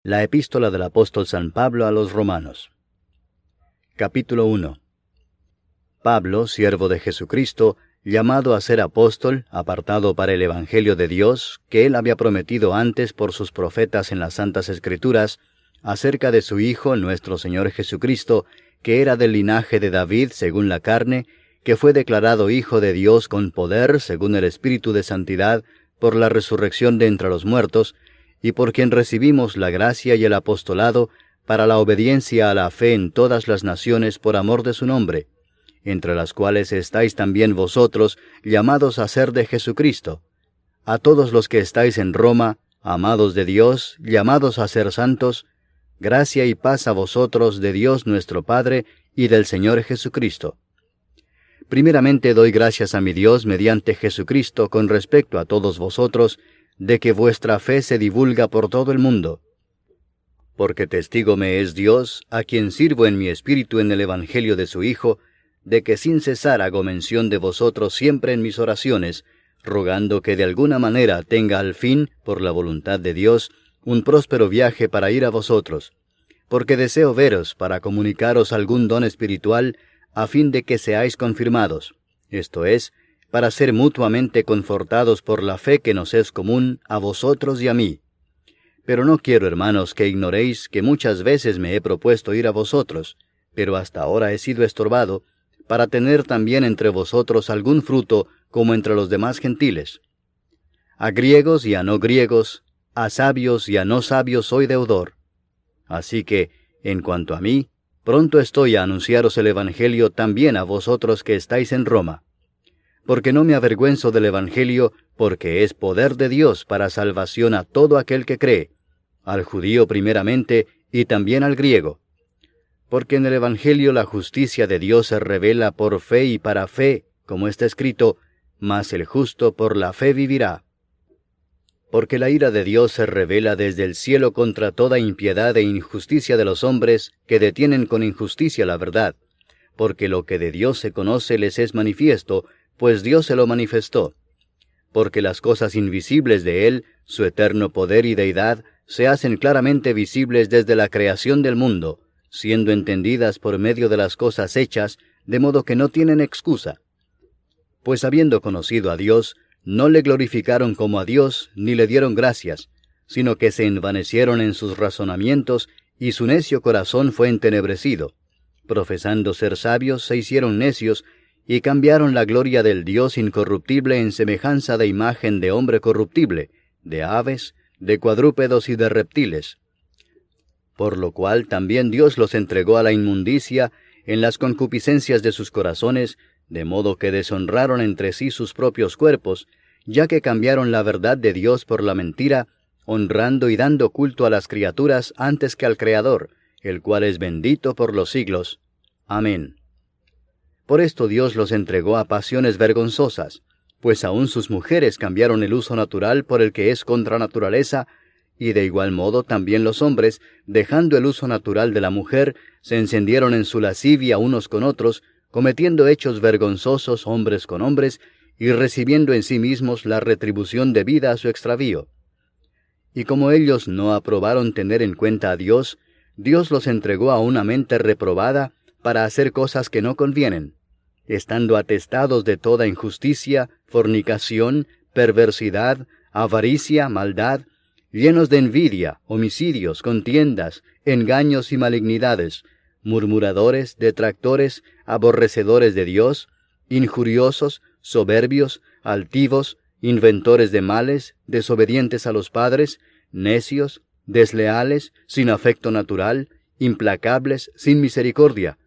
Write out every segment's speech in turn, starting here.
La epístola del apóstol San Pablo a los Romanos. Capítulo 1. Pablo, siervo de Jesucristo, llamado a ser apóstol, apartado para el Evangelio de Dios, que él había prometido antes por sus profetas en las Santas Escrituras, acerca de su Hijo, nuestro Señor Jesucristo, que era del linaje de David según la carne, que fue declarado Hijo de Dios con poder según el Espíritu de Santidad, por la resurrección de entre los muertos, y por quien recibimos la gracia y el apostolado para la obediencia a la fe en todas las naciones por amor de su nombre, entre las cuales estáis también vosotros, llamados a ser de Jesucristo. A todos los que estáis en Roma, amados de Dios, llamados a ser santos, gracia y paz a vosotros de Dios nuestro Padre y del Señor Jesucristo. Primeramente doy gracias a mi Dios mediante Jesucristo con respecto a todos vosotros, de que vuestra fe se divulga por todo el mundo. Porque testigo me es Dios, a quien sirvo en mi espíritu en el Evangelio de su Hijo, de que sin cesar hago mención de vosotros siempre en mis oraciones, rogando que de alguna manera tenga al fin, por la voluntad de Dios, un próspero viaje para ir a vosotros, porque deseo veros para comunicaros algún don espiritual, a fin de que seáis confirmados, esto es, para ser mutuamente confortados por la fe que nos es común a vosotros y a mí. Pero no quiero, hermanos, que ignoréis que muchas veces me he propuesto ir a vosotros, pero hasta ahora he sido estorbado, para tener también entre vosotros algún fruto como entre los demás gentiles. A griegos y a no griegos, a sabios y a no sabios soy deudor. Así que, en cuanto a mí, pronto estoy a anunciaros el Evangelio también a vosotros que estáis en Roma. Porque no me avergüenzo del Evangelio, porque es poder de Dios para salvación a todo aquel que cree, al judío primeramente y también al griego. Porque en el Evangelio la justicia de Dios se revela por fe y para fe, como está escrito, mas el justo por la fe vivirá. Porque la ira de Dios se revela desde el cielo contra toda impiedad e injusticia de los hombres que detienen con injusticia la verdad, porque lo que de Dios se conoce les es manifiesto, pues Dios se lo manifestó. Porque las cosas invisibles de Él, su eterno poder y deidad, se hacen claramente visibles desde la creación del mundo, siendo entendidas por medio de las cosas hechas, de modo que no tienen excusa. Pues habiendo conocido a Dios, no le glorificaron como a Dios, ni le dieron gracias, sino que se envanecieron en sus razonamientos, y su necio corazón fue entenebrecido. Profesando ser sabios, se hicieron necios, y cambiaron la gloria del Dios incorruptible en semejanza de imagen de hombre corruptible, de aves, de cuadrúpedos y de reptiles. Por lo cual también Dios los entregó a la inmundicia en las concupiscencias de sus corazones, de modo que deshonraron entre sí sus propios cuerpos, ya que cambiaron la verdad de Dios por la mentira, honrando y dando culto a las criaturas antes que al Creador, el cual es bendito por los siglos. Amén. Por esto Dios los entregó a pasiones vergonzosas, pues aun sus mujeres cambiaron el uso natural por el que es contra naturaleza, y de igual modo también los hombres, dejando el uso natural de la mujer, se encendieron en su lascivia unos con otros, cometiendo hechos vergonzosos hombres con hombres, y recibiendo en sí mismos la retribución debida a su extravío. Y como ellos no aprobaron tener en cuenta a Dios, Dios los entregó a una mente reprobada para hacer cosas que no convienen, estando atestados de toda injusticia, fornicación, perversidad, avaricia, maldad, llenos de envidia, homicidios, contiendas, engaños y malignidades, murmuradores, detractores, aborrecedores de Dios, injuriosos, soberbios, altivos, inventores de males, desobedientes a los padres, necios, desleales, sin afecto natural, implacables, sin misericordia,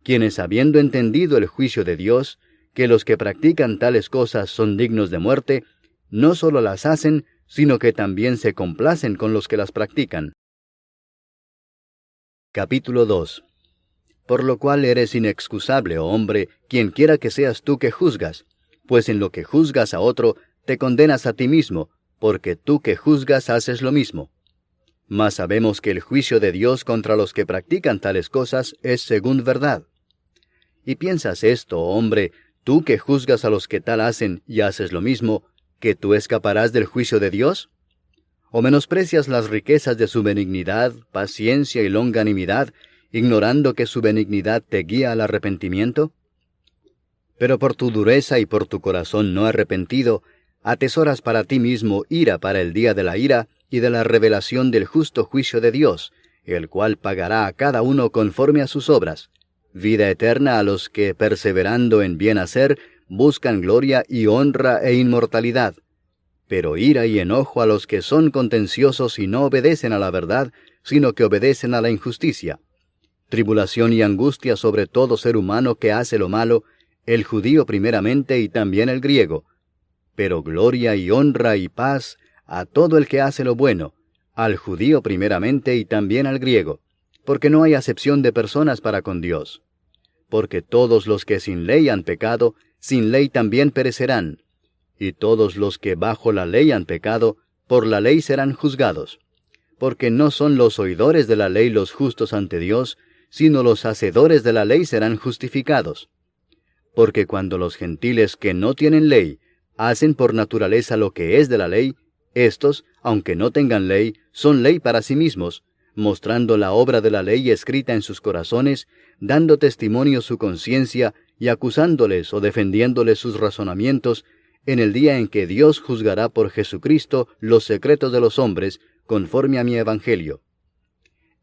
quienes habiendo entendido el juicio de Dios, que los que practican tales cosas son dignos de muerte, no solo las hacen, sino que también se complacen con los que las practican. Capítulo 2. Por lo cual eres inexcusable, oh hombre, quien quiera que seas tú que juzgas, pues en lo que juzgas a otro, te condenas a ti mismo, porque tú que juzgas haces lo mismo. Mas sabemos que el juicio de Dios contra los que practican tales cosas es según verdad. ¿Y piensas esto, hombre, tú que juzgas a los que tal hacen y haces lo mismo, que tú escaparás del juicio de Dios? ¿O menosprecias las riquezas de su benignidad, paciencia y longanimidad, ignorando que su benignidad te guía al arrepentimiento? Pero por tu dureza y por tu corazón no arrepentido, atesoras para ti mismo ira para el día de la ira y de la revelación del justo juicio de Dios, el cual pagará a cada uno conforme a sus obras, vida eterna a los que, perseverando en bien hacer, buscan gloria y honra e inmortalidad, pero ira y enojo a los que son contenciosos y no obedecen a la verdad, sino que obedecen a la injusticia. Tribulación y angustia sobre todo ser humano que hace lo malo, el judío primeramente y también el griego, pero gloria y honra y paz a todo el que hace lo bueno, al judío primeramente y también al griego, porque no hay acepción de personas para con Dios. Porque todos los que sin ley han pecado, sin ley también perecerán, y todos los que bajo la ley han pecado, por la ley serán juzgados. Porque no son los oidores de la ley los justos ante Dios, sino los hacedores de la ley serán justificados. Porque cuando los gentiles que no tienen ley hacen por naturaleza lo que es de la ley, éstos, aunque no tengan ley, son ley para sí mismos, mostrando la obra de la ley escrita en sus corazones, dando testimonio su conciencia y acusándoles o defendiéndoles sus razonamientos, en el día en que Dios juzgará por Jesucristo los secretos de los hombres, conforme a mi evangelio.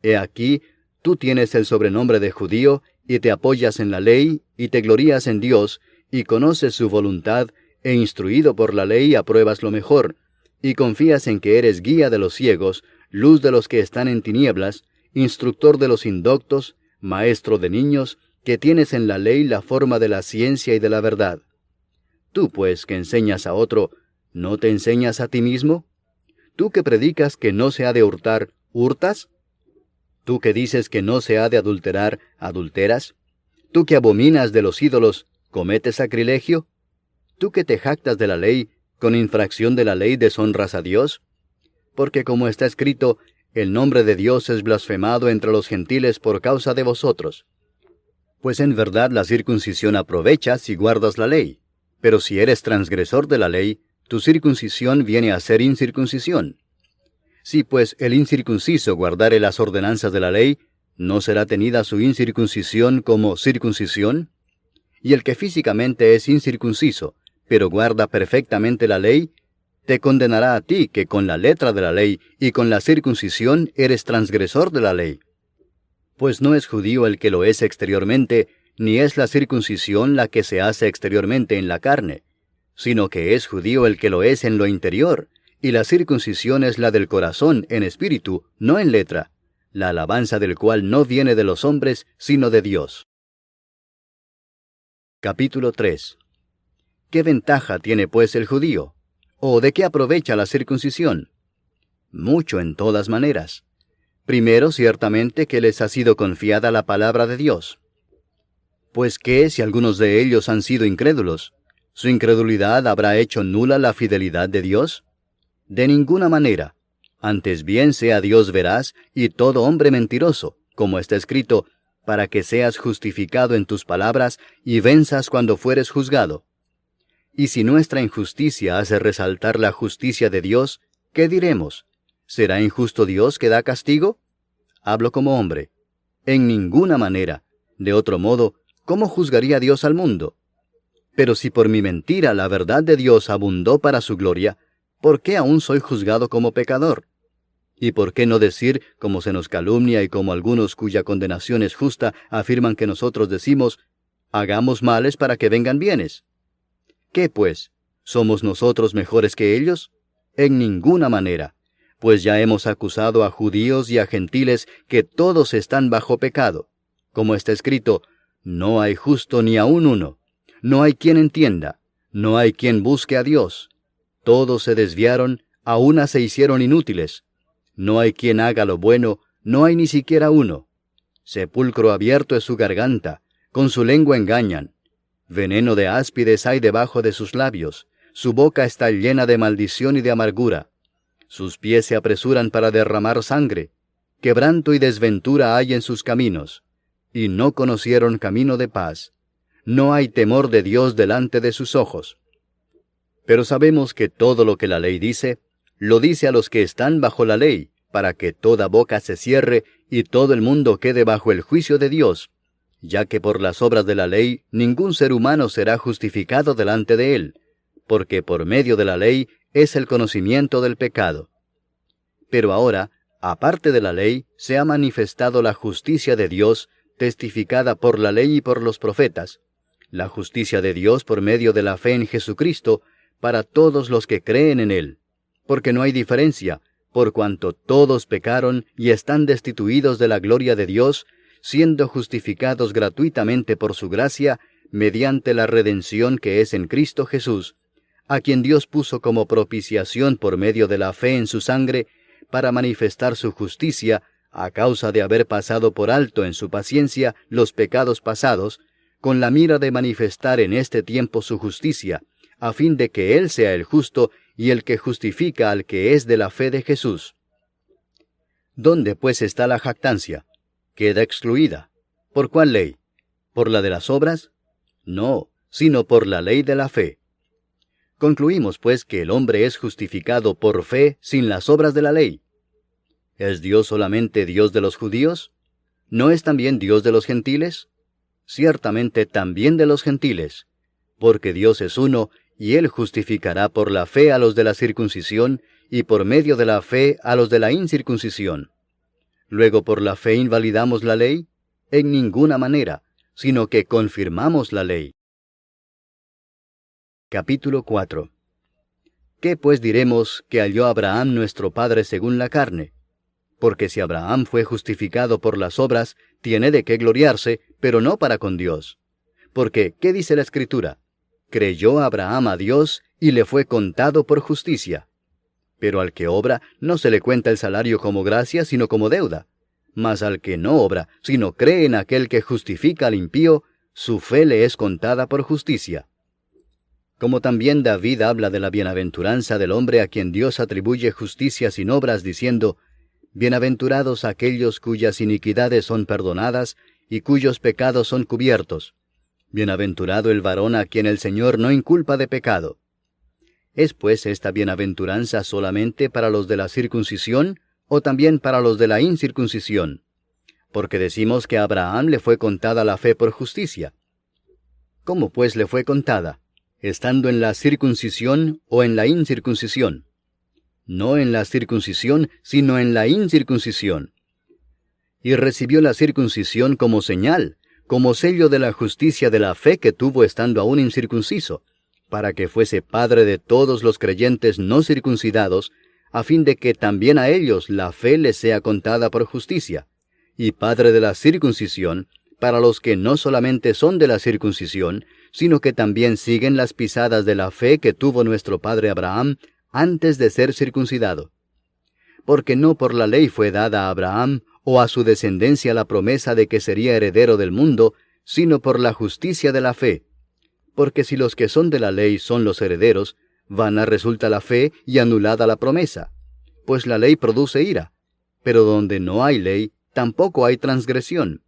He aquí, tú tienes el sobrenombre de judío, y te apoyas en la ley, y te glorías en Dios, y conoces su voluntad, e instruido por la ley apruebas lo mejor, y confías en que eres guía de los ciegos, luz de los que están en tinieblas, instructor de los indoctos, maestro de niños, que tienes en la ley la forma de la ciencia y de la verdad. Tú, pues, que enseñas a otro, ¿no te enseñas a ti mismo? Tú que predicas que no se ha de hurtar, ¿hurtas? Tú que dices que no se ha de adulterar, ¿adulteras? Tú que abominas de los ídolos, ¿cometes sacrilegio? Tú que te jactas de la ley, ¿con infracción de la ley deshonras a Dios? Porque como está escrito, el nombre de Dios es blasfemado entre los gentiles por causa de vosotros. Pues en verdad la circuncisión aprovecha si guardas la ley. Pero si eres transgresor de la ley, tu circuncisión viene a ser incircuncisión. Si pues el incircunciso guardare las ordenanzas de la ley, ¿no será tenida su incircuncisión como circuncisión? Y el que físicamente es incircunciso, pero guarda perfectamente la ley, te condenará a ti que con la letra de la ley y con la circuncisión eres transgresor de la ley. Pues no es judío el que lo es exteriormente, ni es la circuncisión la que se hace exteriormente en la carne, sino que es judío el que lo es en lo interior, y la circuncisión es la del corazón en espíritu, no en letra, la alabanza del cual no viene de los hombres, sino de Dios. Capítulo 3. ¿Qué ventaja tiene pues el judío? ¿O de qué aprovecha la circuncisión? Mucho en todas maneras. Primero, ciertamente que les ha sido confiada la palabra de Dios. Pues ¿qué si algunos de ellos han sido incrédulos? ¿Su incredulidad habrá hecho nula la fidelidad de Dios? De ninguna manera. Antes bien sea Dios veraz y todo hombre mentiroso, como está escrito, para que seas justificado en tus palabras y venzas cuando fueres juzgado. Y si nuestra injusticia hace resaltar la justicia de Dios, ¿qué diremos? ¿Será injusto Dios que da castigo? Hablo como hombre. En ninguna manera. De otro modo, ¿cómo juzgaría Dios al mundo? Pero si por mi mentira la verdad de Dios abundó para su gloria, ¿por qué aún soy juzgado como pecador? ¿Y por qué no decir, como se nos calumnia y como algunos cuya condenación es justa afirman que nosotros decimos, hagamos males para que vengan bienes? ¿Qué pues? ¿Somos nosotros mejores que ellos? En ninguna manera, pues ya hemos acusado a judíos y a gentiles que todos están bajo pecado. Como está escrito, no hay justo ni aun uno, no hay quien entienda, no hay quien busque a Dios. Todos se desviaron, a una se hicieron inútiles. No hay quien haga lo bueno, no hay ni siquiera uno. Sepulcro abierto es su garganta, con su lengua engañan. Veneno de áspides hay debajo de sus labios, su boca está llena de maldición y de amargura. Sus pies se apresuran para derramar sangre. Quebranto y desventura hay en sus caminos, y no conocieron camino de paz. No hay temor de Dios delante de sus ojos. Pero sabemos que todo lo que la ley dice, lo dice a los que están bajo la ley, para que toda boca se cierre y todo el mundo quede bajo el juicio de Dios, ya que por las obras de la ley ningún ser humano será justificado delante de él, porque por medio de la ley es el conocimiento del pecado. Pero ahora, aparte de la ley, se ha manifestado la justicia de Dios, testificada por la ley y por los profetas, la justicia de Dios por medio de la fe en Jesucristo, para todos los que creen en Él, porque no hay diferencia, por cuanto todos pecaron y están destituidos de la gloria de Dios, siendo justificados gratuitamente por su gracia, mediante la redención que es en Cristo Jesús, a quien Dios puso como propiciación por medio de la fe en su sangre, para manifestar su justicia, a causa de haber pasado por alto en su paciencia los pecados pasados, con la mira de manifestar en este tiempo su justicia, a fin de que Él sea el justo y el que justifica al que es de la fe de Jesús. ¿Dónde pues está la jactancia? Queda excluida. ¿Por cuál ley? ¿Por la de las obras? No, sino por la ley de la fe. Concluimos pues que el hombre es justificado por fe sin las obras de la ley. ¿Es Dios solamente Dios de los judíos? ¿No es también Dios de los gentiles? Ciertamente también de los gentiles, porque Dios es uno, y Él justificará por la fe a los de la circuncisión, y por medio de la fe a los de la incircuncisión. Luego, ¿por la fe invalidamos la ley? En ninguna manera, sino que confirmamos la ley. Capítulo 4. ¿Qué pues diremos que halló Abraham nuestro padre según la carne? Porque si Abraham fue justificado por las obras, tiene de qué gloriarse, pero no para con Dios. Porque, ¿qué dice la Escritura? Creyó Abraham a Dios, y le fue contado por justicia. Pero al que obra, no se le cuenta el salario como gracia, sino como deuda. Mas al que no obra, sino cree en aquel que justifica al impío, su fe le es contada por justicia. Como también David habla de la bienaventuranza del hombre a quien Dios atribuye justicia sin obras, diciendo: Bienaventurados aquellos cuyas iniquidades son perdonadas, y cuyos pecados son cubiertos. Bienaventurado el varón a quien el Señor no inculpa de pecado. ¿Es pues esta bienaventuranza solamente para los de la circuncisión, o también para los de la incircuncisión? Porque decimos que a Abraham le fue contada la fe por justicia. ¿Cómo pues le fue contada? ¿Estando en la circuncisión o en la incircuncisión? No en la circuncisión, sino en la incircuncisión. Y recibió la circuncisión como señal, como sello de la justicia de la fe que tuvo estando aún incircunciso, para que fuese padre de todos los creyentes no circuncidados, a fin de que también a ellos la fe les sea contada por justicia, y padre de la circuncisión, para los que no solamente son de la circuncisión, sino que también siguen las pisadas de la fe que tuvo nuestro padre Abraham antes de ser circuncidado. Porque no por la ley fue dada a Abraham o a su descendencia la promesa de que sería heredero del mundo, sino por la justicia de la fe. Porque si los que son de la ley son los herederos, vana resulta la fe y anulada la promesa. Pues la ley produce ira, pero donde no hay ley, tampoco hay transgresión.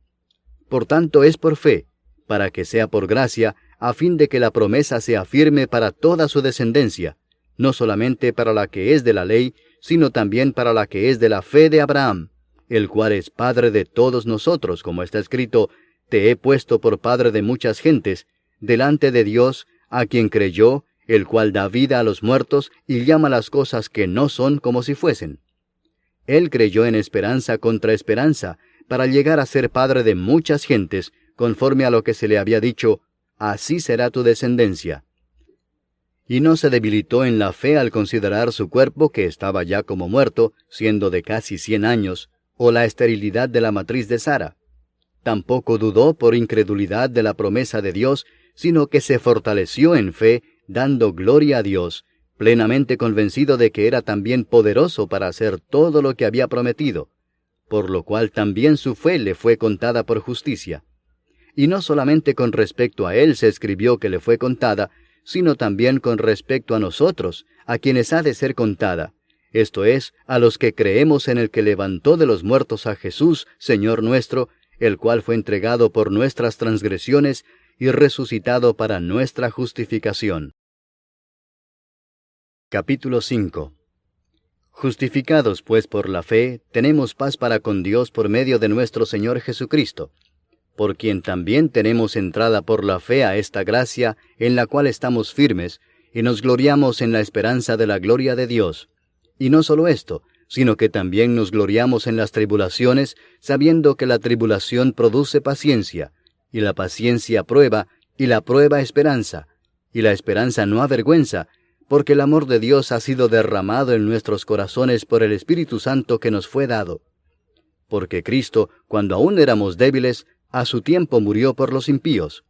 Por tanto es por fe, para que sea por gracia, a fin de que la promesa sea firme para toda su descendencia, no solamente para la que es de la ley, sino también para la que es de la fe de Abraham, el cual es padre de todos nosotros, como está escrito: Te he puesto por padre de muchas gentes, delante de Dios, a quien creyó, el cual da vida a los muertos y llama las cosas que no son como si fuesen. Él creyó en esperanza contra esperanza, para llegar a ser padre de muchas gentes, conforme a lo que se le había dicho: Así será tu descendencia. Y no se debilitó en la fe al considerar su cuerpo, que estaba ya como muerto, siendo de casi 100 años, o la esterilidad de la matriz de Sara. Tampoco dudó por incredulidad de la promesa de Dios, sino que se fortaleció en fe, dando gloria a Dios, plenamente convencido de que era también poderoso para hacer todo lo que había prometido, por lo cual también su fe le fue contada por justicia. Y no solamente con respecto a él se escribió que le fue contada, sino también con respecto a nosotros, a quienes ha de ser contada, esto es, a los que creemos en el que levantó de los muertos a Jesús, Señor nuestro, el cual fue entregado por nuestras transgresiones y resucitado para nuestra justificación. Capítulo 5. Justificados pues por la fe, tenemos paz para con Dios por medio de nuestro Señor Jesucristo, por quien también tenemos entrada por la fe a esta gracia en la cual estamos firmes, y nos gloriamos en la esperanza de la gloria de Dios. Y no solo esto, sino que también nos gloriamos en las tribulaciones, sabiendo que la tribulación produce paciencia, y la paciencia prueba, y la prueba esperanza, y la esperanza no avergüenza, porque el amor de Dios ha sido derramado en nuestros corazones por el Espíritu Santo que nos fue dado. Porque Cristo, cuando aún éramos débiles, a su tiempo murió por los impíos.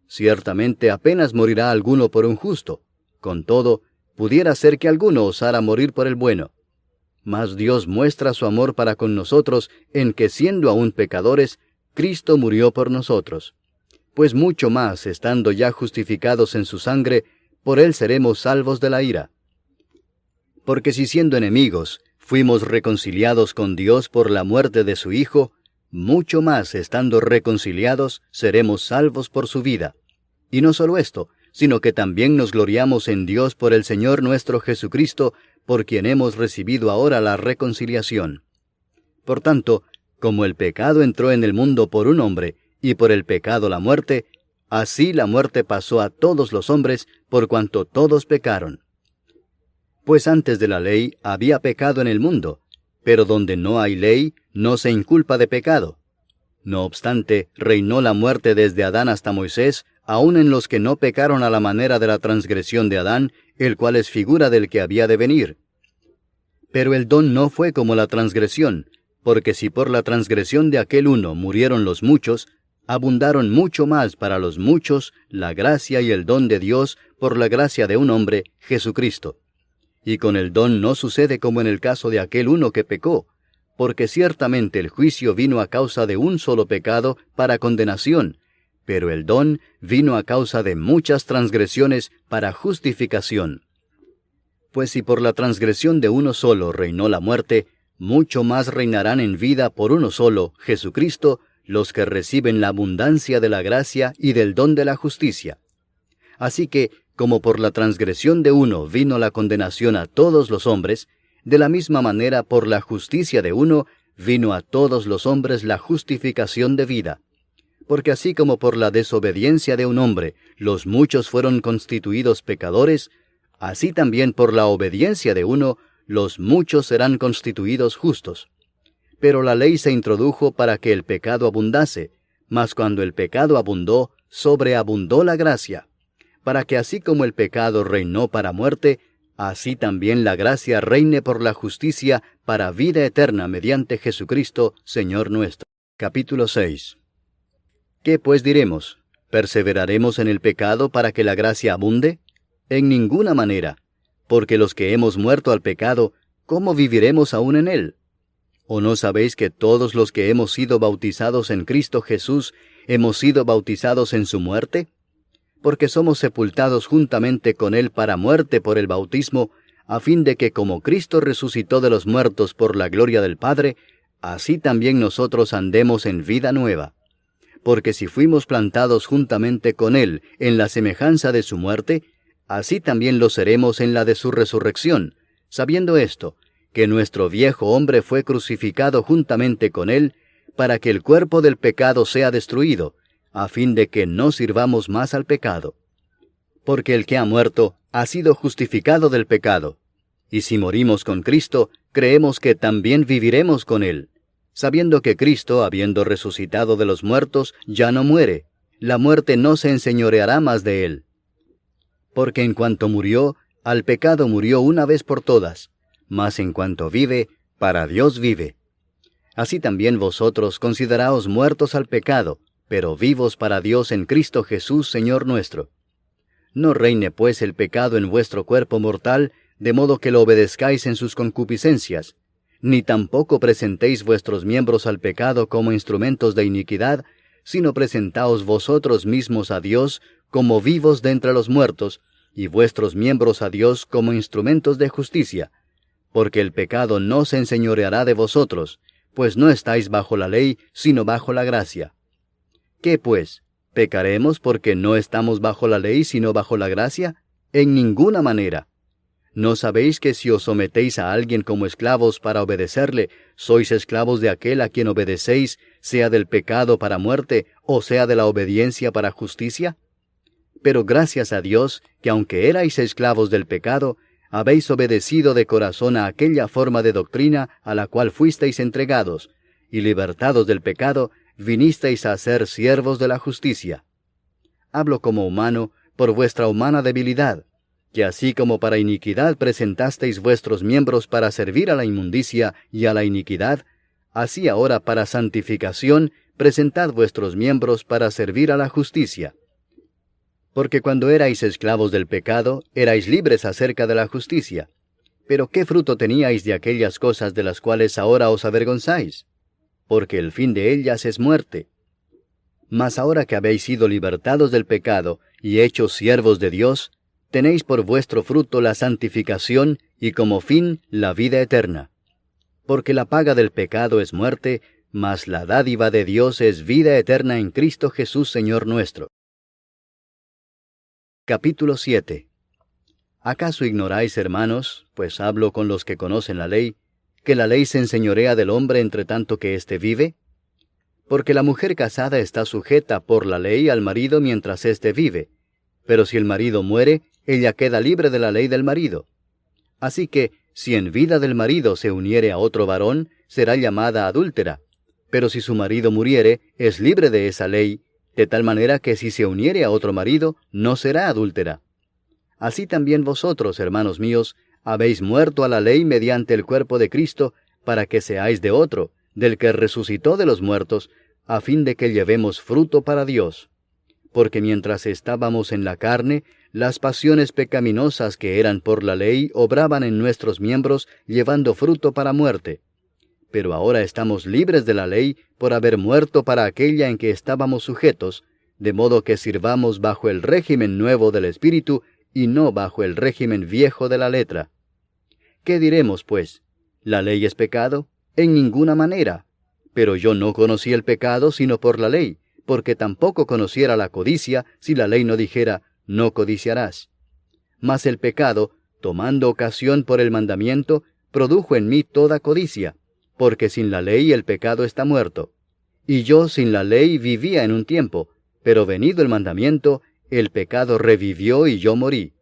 Ciertamente apenas morirá alguno por un justo. Con todo, pudiera ser que alguno osara morir por el bueno. Mas Dios muestra su amor para con nosotros en que, siendo aún pecadores, Cristo murió por nosotros. Pues mucho más, estando ya justificados en su sangre, por él seremos salvos de la ira. Porque si siendo enemigos, fuimos reconciliados con Dios por la muerte de su Hijo, mucho más, estando reconciliados, seremos salvos por su vida. Y no solo esto, sino que también nos gloriamos en Dios por el Señor nuestro Jesucristo, por quien hemos recibido ahora la reconciliación. Por tanto, como el pecado entró en el mundo por un hombre, y por el pecado la muerte, así la muerte pasó a todos los hombres, por cuanto todos pecaron. Pues antes de la ley había pecado en el mundo, pero donde no hay ley, no se inculpa de pecado. No obstante, reinó la muerte desde Adán hasta Moisés, aun en los que no pecaron a la manera de la transgresión de Adán, el cual es figura del que había de venir. Pero el don no fue como la transgresión, porque si por la transgresión de aquel uno murieron los muchos, abundaron mucho más para los muchos la gracia y el don de Dios por la gracia de un hombre, Jesucristo. Y con el don no sucede como en el caso de aquel uno que pecó, porque ciertamente el juicio vino a causa de un solo pecado para condenación, pero el don vino a causa de muchas transgresiones para justificación. Pues si por la transgresión de uno solo reinó la muerte, mucho más reinarán en vida por uno solo, Jesucristo, los que reciben la abundancia de la gracia y del don de la justicia. Así que, como por la transgresión de uno vino la condenación a todos los hombres, de la misma manera por la justicia de uno vino a todos los hombres la justificación de vida. Porque así como por la desobediencia de un hombre los muchos fueron constituidos pecadores, así también por la obediencia de uno los muchos serán constituidos justos. Pero la ley se introdujo para que el pecado abundase, mas cuando el pecado abundó, sobreabundó la gracia, para que así como el pecado reinó para muerte, así también la gracia reine por la justicia para vida eterna mediante Jesucristo, Señor nuestro. Capítulo 6. ¿Qué pues diremos? ¿Perseveraremos en el pecado para que la gracia abunde? En ninguna manera, porque los que hemos muerto al pecado, ¿cómo viviremos aún en él? ¿O no sabéis que todos los que hemos sido bautizados en Cristo Jesús, hemos sido bautizados en su muerte? Porque somos sepultados juntamente con él para muerte por el bautismo, a fin de que como Cristo resucitó de los muertos por la gloria del Padre, así también nosotros andemos en vida nueva. Porque si fuimos plantados juntamente con él en la semejanza de su muerte, así también lo seremos en la de su resurrección, sabiendo esto, que nuestro viejo hombre fue crucificado juntamente con él, para que el cuerpo del pecado sea destruido, a fin de que no sirvamos más al pecado. Porque el que ha muerto ha sido justificado del pecado, y si morimos con Cristo, creemos que también viviremos con él, sabiendo que Cristo, habiendo resucitado de los muertos, ya no muere, la muerte no se enseñoreará más de él. Porque en cuanto murió, al pecado murió una vez por todas, mas en cuanto vive, para Dios vive. Así también vosotros consideraos muertos al pecado, pero vivos para Dios en Cristo Jesús, Señor nuestro. No reine pues el pecado en vuestro cuerpo mortal, de modo que lo obedezcáis en sus concupiscencias, ni tampoco presentéis vuestros miembros al pecado como instrumentos de iniquidad, sino presentaos vosotros mismos a Dios como vivos de entre los muertos, y vuestros miembros a Dios como instrumentos de justicia. Porque el pecado no se enseñoreará de vosotros, pues no estáis bajo la ley, sino bajo la gracia. ¿Qué pues? ¿Pecaremos porque no estamos bajo la ley, sino bajo la gracia? En ninguna manera. ¿No sabéis que si os sometéis a alguien como esclavos para obedecerle, sois esclavos de aquel a quien obedecéis, sea del pecado para muerte, o sea de la obediencia para justicia? Pero gracias a Dios, que aunque erais esclavos del pecado, habéis obedecido de corazón a aquella forma de doctrina a la cual fuisteis entregados, y libertados del pecado, vinisteis a ser siervos de la justicia. Hablo como humano, por vuestra humana debilidad, que así como para iniquidad presentasteis vuestros miembros para servir a la inmundicia y a la iniquidad, así ahora para santificación presentad vuestros miembros para servir a la justicia. Porque cuando erais esclavos del pecado, erais libres acerca de la justicia. Pero ¿qué fruto teníais de aquellas cosas de las cuales ahora os avergonzáis? Porque el fin de ellas es muerte. Mas ahora que habéis sido libertados del pecado y hechos siervos de Dios, tenéis por vuestro fruto la santificación y como fin la vida eterna. Porque la paga del pecado es muerte, mas la dádiva de Dios es vida eterna en Cristo Jesús Señor nuestro. Capítulo 7. ¿Acaso ignoráis, hermanos, pues hablo con los que conocen la ley, que la ley se enseñorea del hombre entre tanto que éste vive? Porque la mujer casada está sujeta por la ley al marido mientras éste vive, pero si el marido muere, ella queda libre de la ley del marido. Así que, si en vida del marido se uniere a otro varón, será llamada adúltera, pero si su marido muriere, es libre de esa ley, de tal manera que si se uniere a otro marido, no será adúltera. Así también vosotros, hermanos míos, habéis muerto a la ley mediante el cuerpo de Cristo, para que seáis de otro, del que resucitó de los muertos, a fin de que llevemos fruto para Dios. Porque mientras estábamos en la carne, las pasiones pecaminosas que eran por la ley obraban en nuestros miembros, llevando fruto para muerte. Pero ahora estamos libres de la ley por haber muerto para aquella en que estábamos sujetos, de modo que sirvamos bajo el régimen nuevo del Espíritu y no bajo el régimen viejo de la letra. ¿Qué diremos, pues? ¿La ley es pecado? En ninguna manera. Pero yo no conocí el pecado sino por la ley, porque tampoco conociera la codicia si la ley no dijera, no codiciarás. Mas el pecado, tomando ocasión por el mandamiento, produjo en mí toda codicia, porque sin la ley el pecado está muerto. Y yo sin la ley vivía en un tiempo, pero venido el mandamiento, el pecado revivió y yo morí.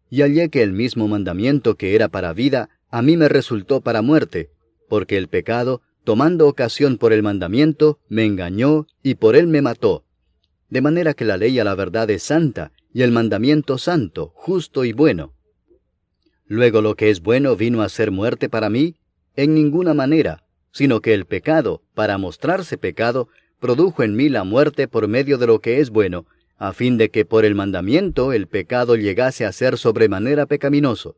Y hallé que el mismo mandamiento que era para vida, a mí me resultó para muerte, porque el pecado, tomando ocasión por el mandamiento, me engañó y por él me mató. De manera que la ley a la verdad es santa, y el mandamiento santo, justo y bueno. Luego lo que es bueno vino a ser muerte para mí, en ninguna manera, sino que el pecado, para mostrarse pecado, produjo en mí la muerte por medio de lo que es bueno, a fin de que por el mandamiento el pecado llegase a ser sobremanera pecaminoso.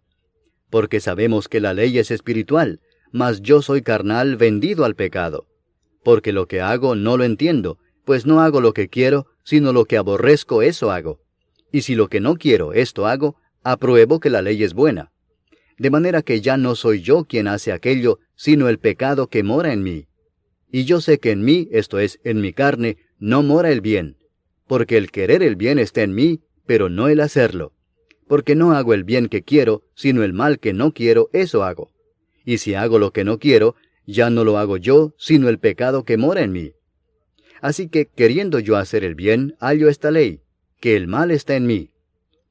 Porque sabemos que la ley es espiritual, mas yo soy carnal vendido al pecado. Porque lo que hago no lo entiendo, pues no hago lo que quiero, sino lo que aborrezco eso hago. Y si lo que no quiero esto hago, apruebo que la ley es buena. De manera que ya no soy yo quien hace aquello, sino el pecado que mora en mí. Y yo sé que en mí, esto es, en mi carne, no mora el bien. Porque el querer el bien está en mí, pero no el hacerlo. Porque no hago el bien que quiero, sino el mal que no quiero, eso hago. Y si hago lo que no quiero, ya no lo hago yo, sino el pecado que mora en mí. Así que, queriendo yo hacer el bien, hallo esta ley, que el mal está en mí.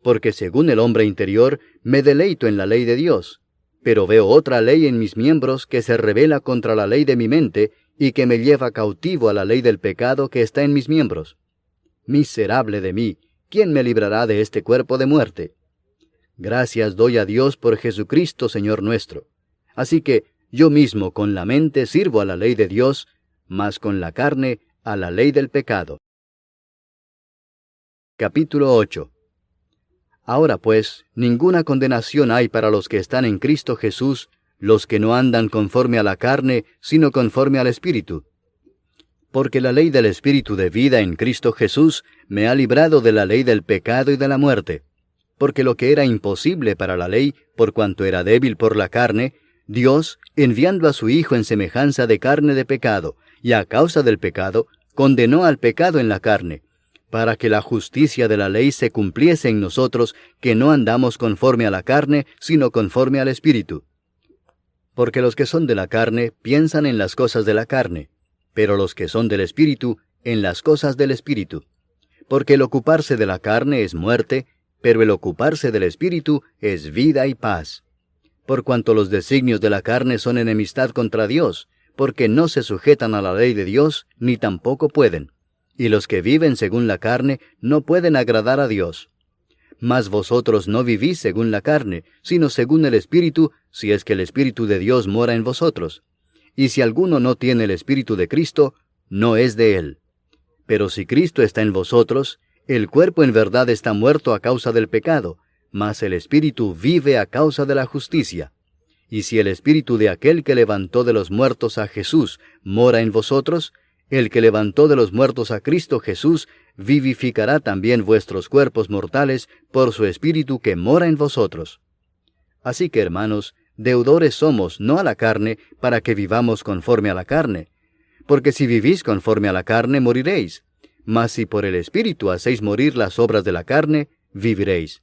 Porque según el hombre interior, me deleito en la ley de Dios. Pero veo otra ley en mis miembros que se rebela contra la ley de mi mente, y que me lleva cautivo a la ley del pecado que está en mis miembros. Miserable de mí, ¿quién me librará de este cuerpo de muerte? Gracias doy a Dios por Jesucristo, Señor nuestro. Así que yo mismo con la mente sirvo a la ley de Dios, mas con la carne a la ley del pecado. Capítulo 8. Ahora pues, ninguna condenación hay para los que están en Cristo Jesús, los que no andan conforme a la carne, sino conforme al Espíritu. Porque la ley del Espíritu de vida en Cristo Jesús me ha librado de la ley del pecado y de la muerte. Porque lo que era imposible para la ley, por cuanto era débil por la carne, Dios, enviando a su Hijo en semejanza de carne de pecado, y a causa del pecado, condenó al pecado en la carne, para que la justicia de la ley se cumpliese en nosotros, que no andamos conforme a la carne, sino conforme al Espíritu. Porque los que son de la carne piensan en las cosas de la carne, pero los que son del Espíritu, en las cosas del Espíritu. Porque el ocuparse de la carne es muerte, pero el ocuparse del Espíritu es vida y paz. Por cuanto los designios de la carne son enemistad contra Dios, porque no se sujetan a la ley de Dios, ni tampoco pueden. Y los que viven según la carne no pueden agradar a Dios. Mas vosotros no vivís según la carne, sino según el Espíritu, si es que el Espíritu de Dios mora en vosotros. Y si alguno no tiene el Espíritu de Cristo, no es de él. Pero si Cristo está en vosotros, el cuerpo en verdad está muerto a causa del pecado, mas el Espíritu vive a causa de la justicia. Y si el Espíritu de aquel que levantó de los muertos a Jesús mora en vosotros, el que levantó de los muertos a Cristo Jesús vivificará también vuestros cuerpos mortales por su Espíritu que mora en vosotros. Así que, hermanos, deudores somos no a la carne, para que vivamos conforme a la carne. Porque si vivís conforme a la carne, moriréis. Mas si por el Espíritu hacéis morir las obras de la carne, viviréis.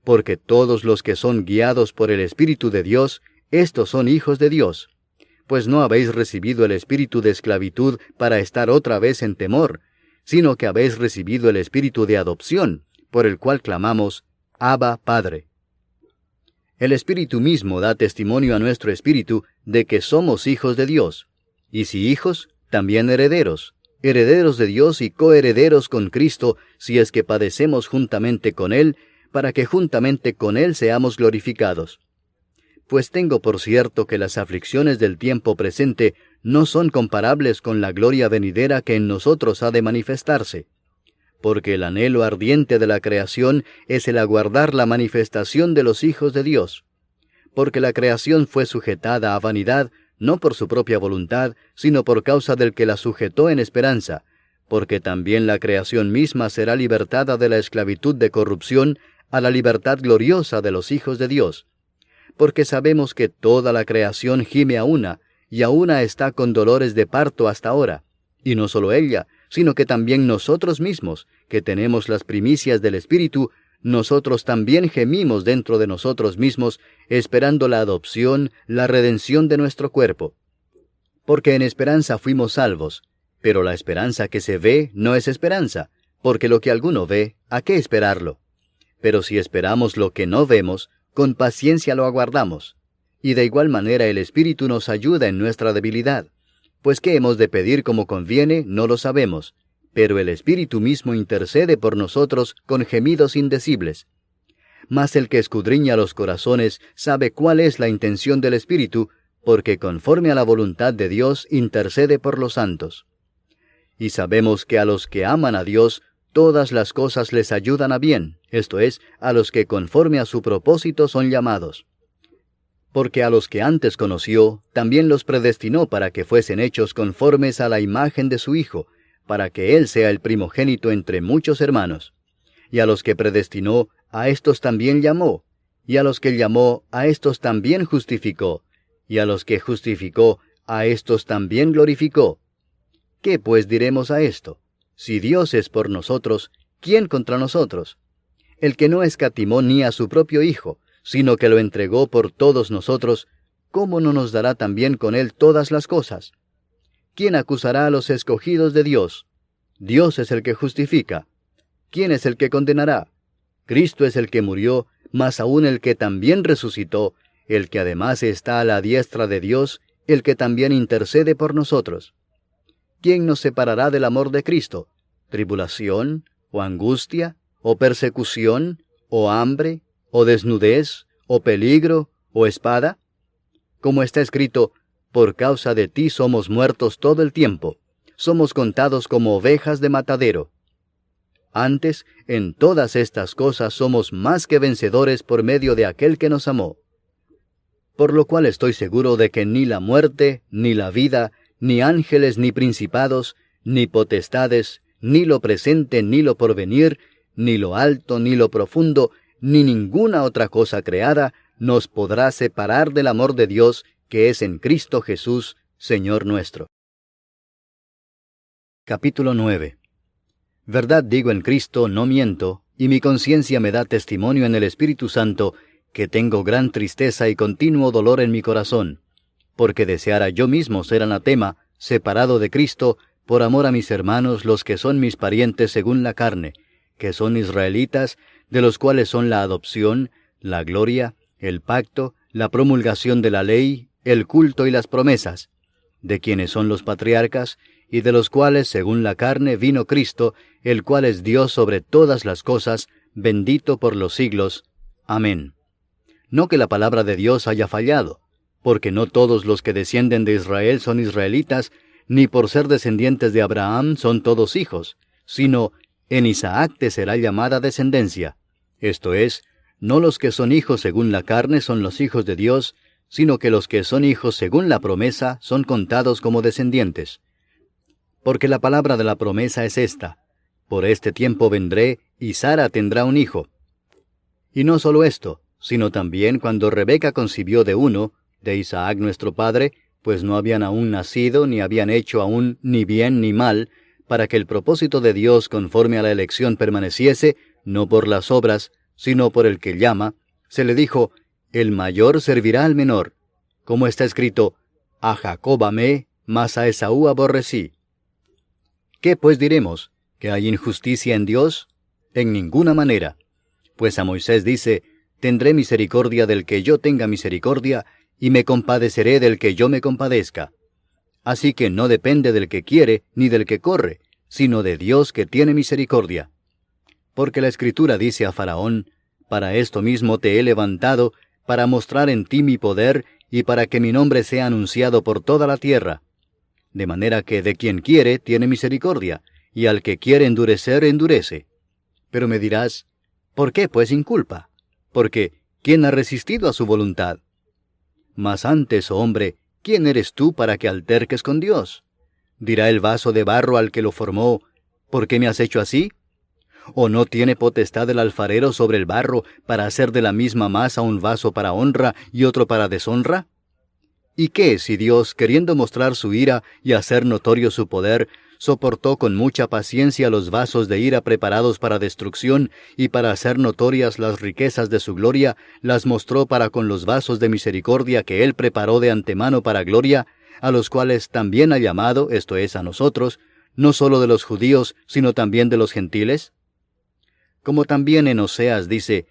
Porque todos los que son guiados por el Espíritu de Dios, estos son hijos de Dios. Pues no habéis recibido el espíritu de esclavitud para estar otra vez en temor, sino que habéis recibido el espíritu de adopción, por el cual clamamos, Abba, Padre. El Espíritu mismo da testimonio a nuestro espíritu de que somos hijos de Dios, y si hijos, también herederos, herederos de Dios y coherederos con Cristo, si es que padecemos juntamente con Él, para que juntamente con Él seamos glorificados. Pues tengo por cierto que las aflicciones del tiempo presente no son comparables con la gloria venidera que en nosotros ha de manifestarse. Porque el anhelo ardiente de la creación es el aguardar la manifestación de los hijos de Dios. Porque la creación fue sujetada a vanidad, no por su propia voluntad, sino por causa del que la sujetó en esperanza, porque también la creación misma será libertada de la esclavitud de corrupción a la libertad gloriosa de los hijos de Dios. Porque sabemos que toda la creación gime a una, y a una está con dolores de parto hasta ahora. Y no solo ella, sino que también nosotros mismos, que tenemos las primicias del Espíritu, nosotros también gemimos dentro de nosotros mismos, esperando la adopción, la redención de nuestro cuerpo. Porque en esperanza fuimos salvos, pero la esperanza que se ve no es esperanza, porque lo que alguno ve, ¿a qué esperarlo? Pero si esperamos lo que no vemos, con paciencia lo aguardamos. Y de igual manera el Espíritu nos ayuda en nuestra debilidad. Pues qué hemos de pedir como conviene, no lo sabemos. Pero el Espíritu mismo intercede por nosotros con gemidos indecibles. Mas el que escudriña los corazones sabe cuál es la intención del Espíritu, porque conforme a la voluntad de Dios intercede por los santos. Y sabemos que a los que aman a Dios, todas las cosas les ayudan a bien, esto es, a los que conforme a su propósito son llamados. Porque a los que antes conoció, también los predestinó para que fuesen hechos conformes a la imagen de su Hijo, para que Él sea el primogénito entre muchos hermanos. Y a los que predestinó, a éstos también llamó, y a los que llamó, a éstos también justificó, y a los que justificó, a éstos también glorificó. ¿Qué pues diremos a esto? Si Dios es por nosotros, ¿quién contra nosotros? El que no escatimó ni a su propio Hijo, sino que lo entregó por todos nosotros, ¿cómo no nos dará también con Él todas las cosas? ¿Quién acusará a los escogidos de Dios? Dios es el que justifica. ¿Quién es el que condenará? Cristo es el que murió, mas aún el que también resucitó, el que además está a la diestra de Dios, el que también intercede por nosotros. ¿Quién nos separará del amor de Cristo? ¿Tribulación, o angustia, o persecución, o hambre, o desnudez, o peligro, o espada? Como está escrito, por causa de ti somos muertos todo el tiempo, somos contados como ovejas de matadero. Antes, en todas estas cosas somos más que vencedores por medio de aquel que nos amó. Por lo cual estoy seguro de que ni la muerte, ni la vida, ni ángeles, ni principados, ni potestades, ni lo presente, ni lo porvenir, ni lo alto, ni lo profundo, ni ninguna otra cosa creada, nos podrá separar del amor de Dios que es en Cristo Jesús, Señor nuestro. Capítulo 9. Verdad digo en Cristo, no miento, y mi conciencia me da testimonio en el Espíritu Santo, que tengo gran tristeza y continuo dolor en mi corazón, porque deseara yo mismo ser anatema, separado de Cristo, por amor a mis hermanos, los que son mis parientes según la carne, que son israelitas, de los cuales son la adopción, la gloria, el pacto, la promulgación de la ley, el culto y las promesas, de quienes son los patriarcas, y de los cuales, según la carne, vino Cristo, el cual es Dios sobre todas las cosas, bendito por los siglos. Amén. No que la palabra de Dios haya fallado, porque no todos los que descienden de Israel son israelitas, ni por ser descendientes de Abraham son todos hijos, sino en Isaac te será llamada descendencia. Esto es, no los que son hijos según la carne son los hijos de Dios, sino que los que son hijos según la promesa son contados como descendientes. Porque la palabra de la promesa es esta: por este tiempo vendré, y Sara tendrá un hijo. Y no solo esto, sino también cuando Rebeca concibió de uno, de Isaac nuestro padre, pues no habían aún nacido, ni habían hecho aún ni bien ni mal, para que el propósito de Dios conforme a la elección permaneciese, no por las obras, sino por el que llama, se le dijo: el mayor servirá al menor, como está escrito: a Jacob amé, mas a Esaú aborrecí. ¿Qué pues diremos? ¿Que hay injusticia en Dios? En ninguna manera. Pues a Moisés dice: tendré misericordia del que yo tenga misericordia, y me compadeceré del que yo me compadezca. Así que no depende del que quiere, ni del que corre, sino de Dios que tiene misericordia. Porque la Escritura dice a Faraón: para esto mismo te he levantado, para mostrar en ti mi poder, y para que mi nombre sea anunciado por toda la tierra. De manera que de quien quiere tiene misericordia, y al que quiere endurecer, endurece. Pero me dirás: ¿por qué pues inculpa? Porque ¿quién ha resistido a su voluntad? Mas antes, oh hombre, ¿quién eres tú para que alterques con Dios? Dirá el vaso de barro al que lo formó: ¿por qué me has hecho así? ¿O no tiene potestad el alfarero sobre el barro para hacer de la misma masa un vaso para honra y otro para deshonra? ¿Y qué si Dios, queriendo mostrar su ira y hacer notorio su poder, soportó con mucha paciencia los vasos de ira preparados para destrucción, y para hacer notorias las riquezas de su gloria, las mostró para con los vasos de misericordia que Él preparó de antemano para gloria, a los cuales también ha llamado, esto es, a nosotros, no solo de los judíos, sino también de los gentiles? Como también en Oseas dice: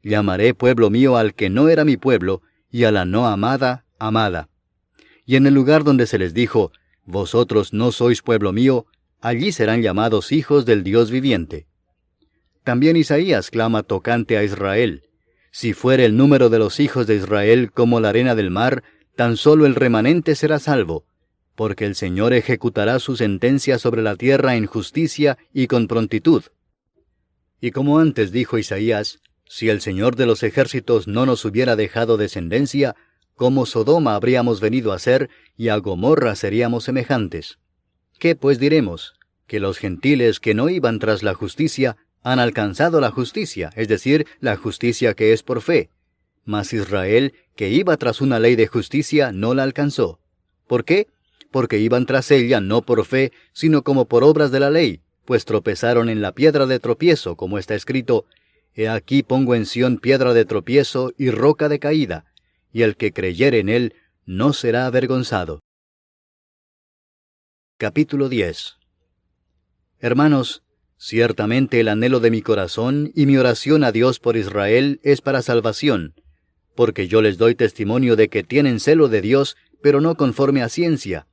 llamaré pueblo mío al que no era mi pueblo, y a la no amada, amada. Y en el lugar donde se les dijo: vosotros no sois pueblo mío, allí serán llamados hijos del Dios viviente. También Isaías clama tocante a Israel: si fuere el número de los hijos de Israel como la arena del mar, tan solo el remanente será salvo, porque el Señor ejecutará su sentencia sobre la tierra en justicia y con prontitud. Y como antes dijo Isaías: si el Señor de los ejércitos no nos hubiera dejado descendencia, como Sodoma habríamos venido a ser, y a Gomorra seríamos semejantes. ¿Qué pues diremos? Que los gentiles que no iban tras la justicia han alcanzado la justicia, es decir, la justicia que es por fe. Mas Israel, que iba tras una ley de justicia, no la alcanzó. ¿Por qué? Porque iban tras ella no por fe, sino como por obras de la ley, pues tropezaron en la piedra de tropiezo, como está escrito: he aquí pongo en Sión piedra de tropiezo y roca de caída, y el que creyere en él no será avergonzado. Capítulo 10. Hermanos, ciertamente el anhelo de mi corazón y mi oración a Dios por Israel es para salvación, porque yo les doy testimonio de que tienen celo de Dios, pero no conforme a ciencia,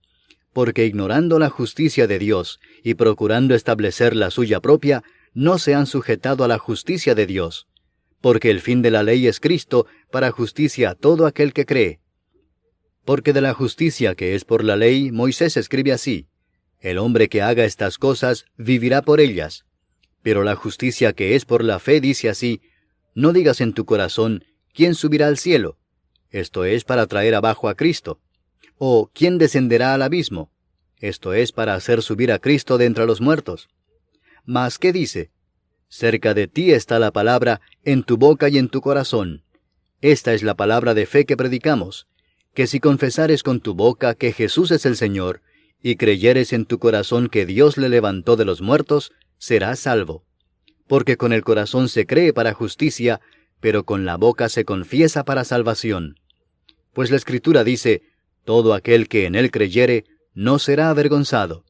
porque ignorando la justicia de Dios y procurando establecer la suya propia, no se han sujetado a la justicia de Dios. Porque el fin de la ley es Cristo, para justicia a todo aquel que cree. Porque de la justicia que es por la ley, Moisés escribe así: el hombre que haga estas cosas vivirá por ellas. Pero la justicia que es por la fe dice así: no digas en tu corazón: ¿quién subirá al cielo? Esto es para traer abajo a Cristo. O ¿quién descenderá al abismo? Esto es para hacer subir a Cristo de entre los muertos. Mas ¿qué dice? Cerca de ti está la palabra, en tu boca y en tu corazón. Esta es la palabra de fe que predicamos: que si confesares con tu boca que Jesús es el Señor, y creyeres en tu corazón que Dios le levantó de los muertos, serás salvo. Porque con el corazón se cree para justicia, pero con la boca se confiesa para salvación. Pues la Escritura dice, todo aquel que en él creyere, no será avergonzado.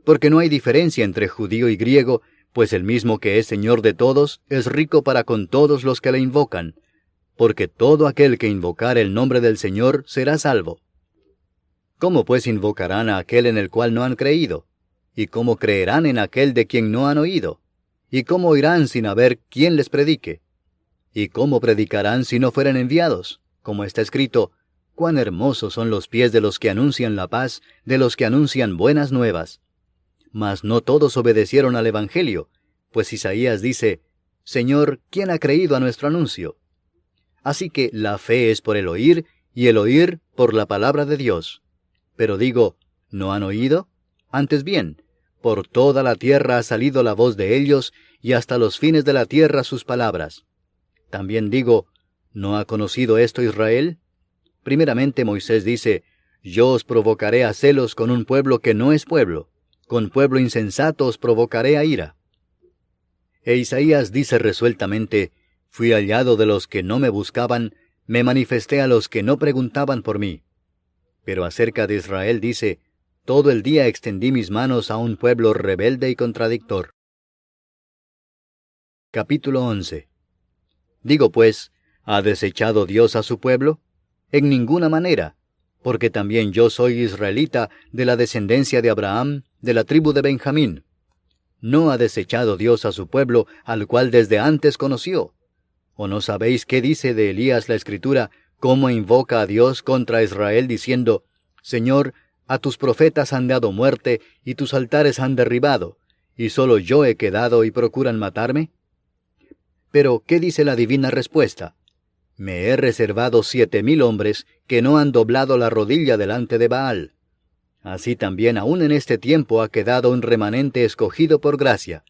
Porque no hay diferencia entre judío y griego, pues el mismo que es Señor de todos, es rico para con todos los que le invocan. Porque todo aquel que invocare el nombre del Señor será salvo. ¿Cómo pues invocarán a aquel en el cual no han creído? ¿Y cómo creerán en aquel de quien no han oído? ¿Y cómo oirán sin haber quien les predique? ¿Y cómo predicarán si no fueren enviados? Como está escrito, cuán hermosos son los pies de los que anuncian la paz, de los que anuncian buenas nuevas. Mas no todos obedecieron al Evangelio, pues Isaías dice, Señor, ¿quién ha creído a nuestro anuncio? Así que la fe es por el oír, y el oír por la palabra de Dios. Pero digo, ¿no han oído? Antes bien, por toda la tierra ha salido la voz de ellos, y hasta los fines de la tierra sus palabras. También digo, ¿no ha conocido esto Israel? Primeramente Moisés dice, yo os provocaré a celos con un pueblo que no es pueblo, con pueblo insensato os provocaré a ira. E Isaías dice resueltamente, fui hallado de los que no me buscaban, me manifesté a los que no preguntaban por mí. Pero acerca de Israel dice, todo el día extendí mis manos a un pueblo rebelde y contradictor. Capítulo 11. Digo pues, ¿ha desechado Dios a su pueblo? En ninguna manera, porque también yo soy israelita de la descendencia de Abraham, de la tribu de Benjamín. ¿No ha desechado Dios a su pueblo, al cual desde antes conoció? ¿O no sabéis qué dice de Elías la Escritura, cómo invoca a Dios contra Israel, diciendo, Señor, a tus profetas han dado muerte, y tus altares han derribado, y solo yo he quedado y procuran matarme? Pero, ¿qué dice la divina respuesta? Me he reservado 7,000 hombres que no han doblado la rodilla delante de Baal. Así también aún en este tiempo ha quedado un remanente escogido por gracia.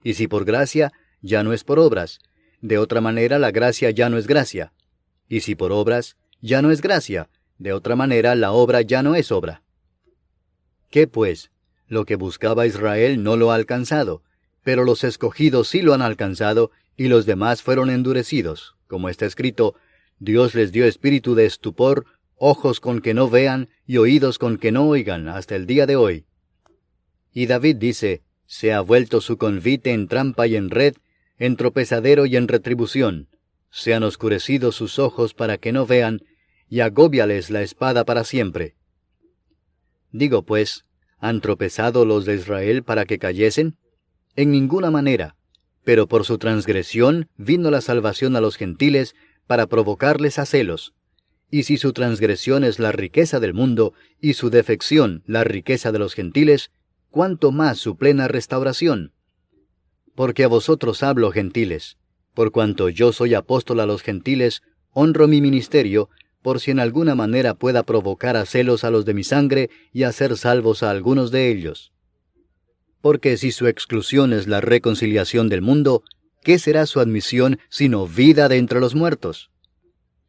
Y si por gracia, ya no es por obras. De otra manera la gracia ya no es gracia. Y si por obras, ya no es gracia. De otra manera la obra ya no es obra. ¿Qué pues? Lo que buscaba Israel no lo ha alcanzado, pero los escogidos sí lo han alcanzado, y los demás fueron endurecidos. Como está escrito, Dios les dio espíritu de estupor, ojos con que no vean, y oídos con que no oigan, hasta el día de hoy. Y David dice, se ha vuelto su convite en trampa y en red, en tropezadero y en retribución. Se han oscurecido sus ojos para que no vean, y agóbiales la espada para siempre. Digo pues, ¿han tropezado los de Israel para que cayesen? En ninguna manera. Pero por su transgresión vino la salvación a los gentiles para provocarles a celos. Y si su transgresión es la riqueza del mundo, y su defección la riqueza de los gentiles, ¿cuánto más su plena restauración? Porque a vosotros hablo, gentiles. Por cuanto yo soy apóstol a los gentiles, honro mi ministerio, por si en alguna manera pueda provocar a celos a los de mi sangre y hacer salvos a algunos de ellos. Porque si su exclusión es la reconciliación del mundo, ¿qué será su admisión sino vida de entre los muertos?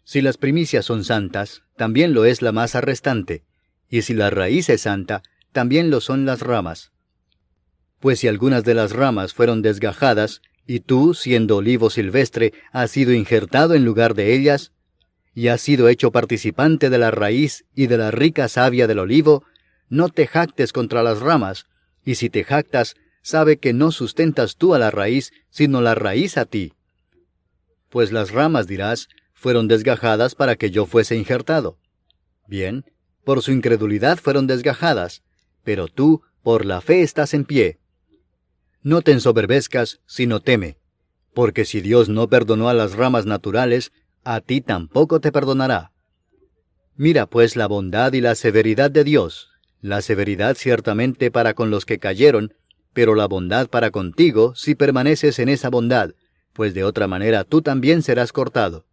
Si las primicias son santas, también lo es la masa restante, y si la raíz es santa, también lo son las ramas. Pues si algunas de las ramas fueron desgajadas, y tú, siendo olivo silvestre, has sido injertado en lugar de ellas, y has sido hecho participante de la raíz y de la rica savia del olivo, no te jactes contra las ramas, y si te jactas, sabe que no sustentas tú a la raíz, sino la raíz a ti. Pues las ramas, dirás, fueron desgajadas para que yo fuese injertado. Bien, por su incredulidad fueron desgajadas, pero tú, por la fe estás en pie. No te ensoberbezcas, sino teme, porque si Dios no perdonó a las ramas naturales, a ti tampoco te perdonará. Mira pues la bondad y la severidad de Dios, la severidad ciertamente para con los que cayeron, pero la bondad para contigo si permaneces en esa bondad, pues de otra manera tú también serás cortado.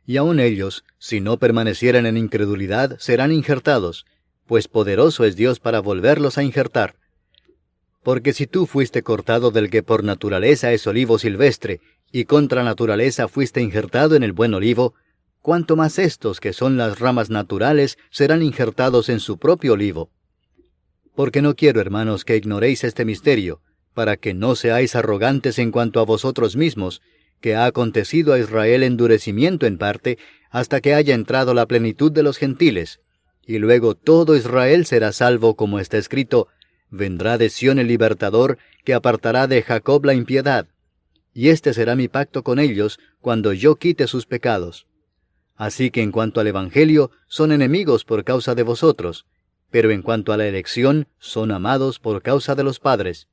Y aun ellos, si no permanecieran en incredulidad, serán injertados, pues poderoso es Dios para volverlos a injertar. Porque si tú fuiste cortado del que por naturaleza es olivo silvestre, y contra naturaleza fuiste injertado en el buen olivo, cuánto más estos que son las ramas naturales serán injertados en su propio olivo. Porque no quiero, hermanos, que ignoréis este misterio, para que no seáis arrogantes en cuanto a vosotros mismos, que ha acontecido a Israel endurecimiento en parte, hasta que haya entrado la plenitud de los gentiles. Y luego todo Israel será salvo, como está escrito: vendrá de Sión el libertador, que apartará de Jacob la impiedad. Y este será mi pacto con ellos, cuando yo quite sus pecados. Así que en cuanto al Evangelio, son enemigos por causa de vosotros, pero en cuanto a la elección, son amados por causa de los padres.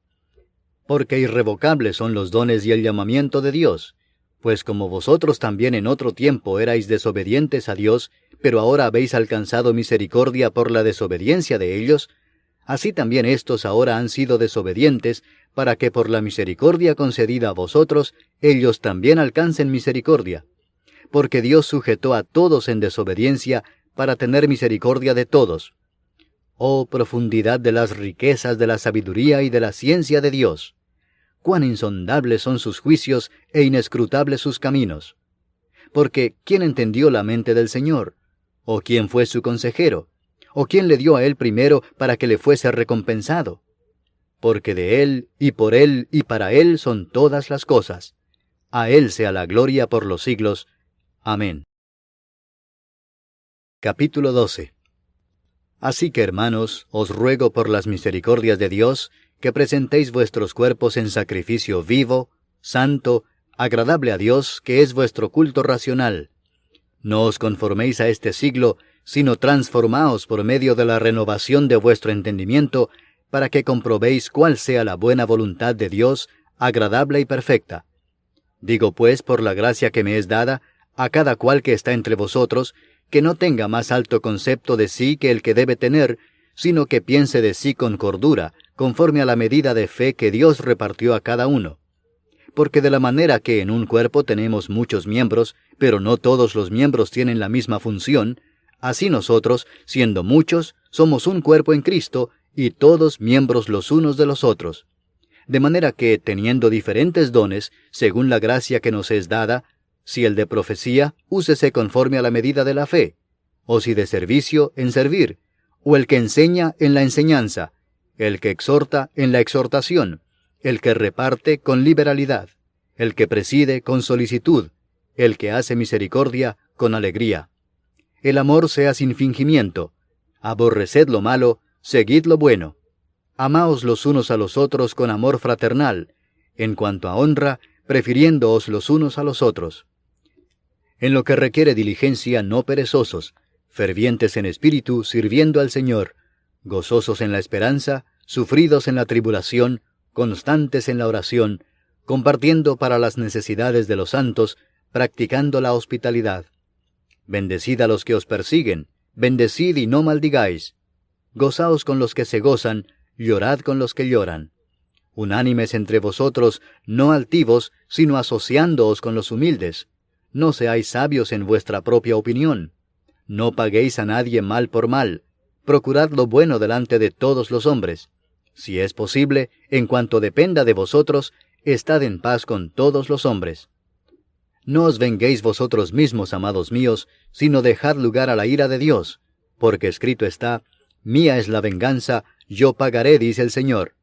Porque irrevocables son los dones y el llamamiento de Dios, pues como vosotros también en otro tiempo erais desobedientes a Dios, pero ahora habéis alcanzado misericordia por la desobediencia de ellos, así también éstos ahora han sido desobedientes, para que por la misericordia concedida a vosotros, ellos también alcancen misericordia. Porque Dios sujetó a todos en desobediencia, para tener misericordia de todos. Oh profundidad de las riquezas de la sabiduría y de la ciencia de Dios! Cuán insondables son sus juicios e inescrutables sus caminos. Porque ¿quién entendió la mente del Señor? ¿O quién fue su consejero? ¿O quién le dio a él primero para que le fuese recompensado? Porque de él, y por él, y para él son todas las cosas. A él sea la gloria por los siglos. Amén. Capítulo 12. Así que, hermanos, os ruego por las misericordias de Dios, que presentéis vuestros cuerpos en sacrificio vivo, santo, agradable a Dios, que es vuestro culto racional. No os conforméis a este siglo, sino transformaos por medio de la renovación de vuestro entendimiento, para que comprobéis cuál sea la buena voluntad de Dios, agradable y perfecta. Digo pues, por la gracia que me es dada, a cada cual que está entre vosotros, que no tenga más alto concepto de sí que el que debe tener, sino que piense de sí con cordura, conforme a la medida de fe que Dios repartió a cada uno. Porque de la manera que en un cuerpo tenemos muchos miembros, pero no todos los miembros tienen la misma función, así nosotros, siendo muchos, somos un cuerpo en Cristo, y todos miembros los unos de los otros. De manera que, teniendo diferentes dones, según la gracia que nos es dada, si el de profecía, úsese conforme a la medida de la fe, o si de servicio, en servir, o el que enseña, en la enseñanza, el que exhorta, en la exhortación, el que reparte, con liberalidad, el que preside, con solicitud, el que hace misericordia, con alegría. El amor sea sin fingimiento. Aborreced lo malo, seguid lo bueno. Amaos los unos a los otros con amor fraternal, en cuanto a honra, prefiriéndoos los unos a los otros. En lo que requiere diligencia, no perezosos, fervientes en espíritu, sirviendo al Señor, gozosos en la esperanza, sufridos en la tribulación, constantes en la oración, compartiendo para las necesidades de los santos, practicando la hospitalidad. Bendecid a los que os persiguen, bendecid y no maldigáis. Gozaos con los que se gozan, llorad con los que lloran. Unánimes entre vosotros, no altivos, sino asociándoos con los humildes. No seáis sabios en vuestra propia opinión. No paguéis a nadie mal por mal. Procurad lo bueno delante de todos los hombres. Si es posible, en cuanto dependa de vosotros, estad en paz con todos los hombres. No os venguéis vosotros mismos, amados míos, sino dejad lugar a la ira de Dios, porque escrito está: mía es la venganza, yo pagaré, dice el Señor.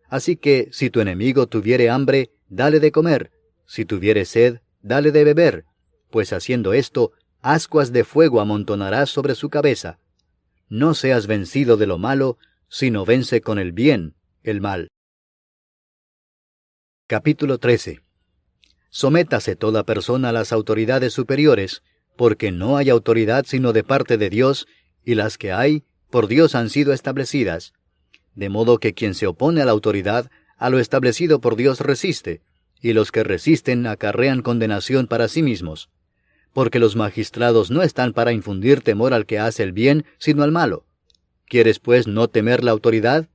Así que, si tu enemigo tuviere hambre, dale de comer; si tuviere sed, dale de beber, pues haciendo esto, ascuas de fuego amontonarás sobre su cabeza. No seas vencido de lo malo, sino vence con el bien el mal. Capítulo 13. Sométase toda persona a las autoridades superiores, porque no hay autoridad sino de parte de Dios, y las que hay, por Dios han sido establecidas. De modo que quien se opone a la autoridad, a lo establecido por Dios resiste, y los que resisten acarrean condenación para sí mismos. Porque los magistrados no están para infundir temor al que hace el bien, sino al malo. ¿Quieres pues no temer la autoridad?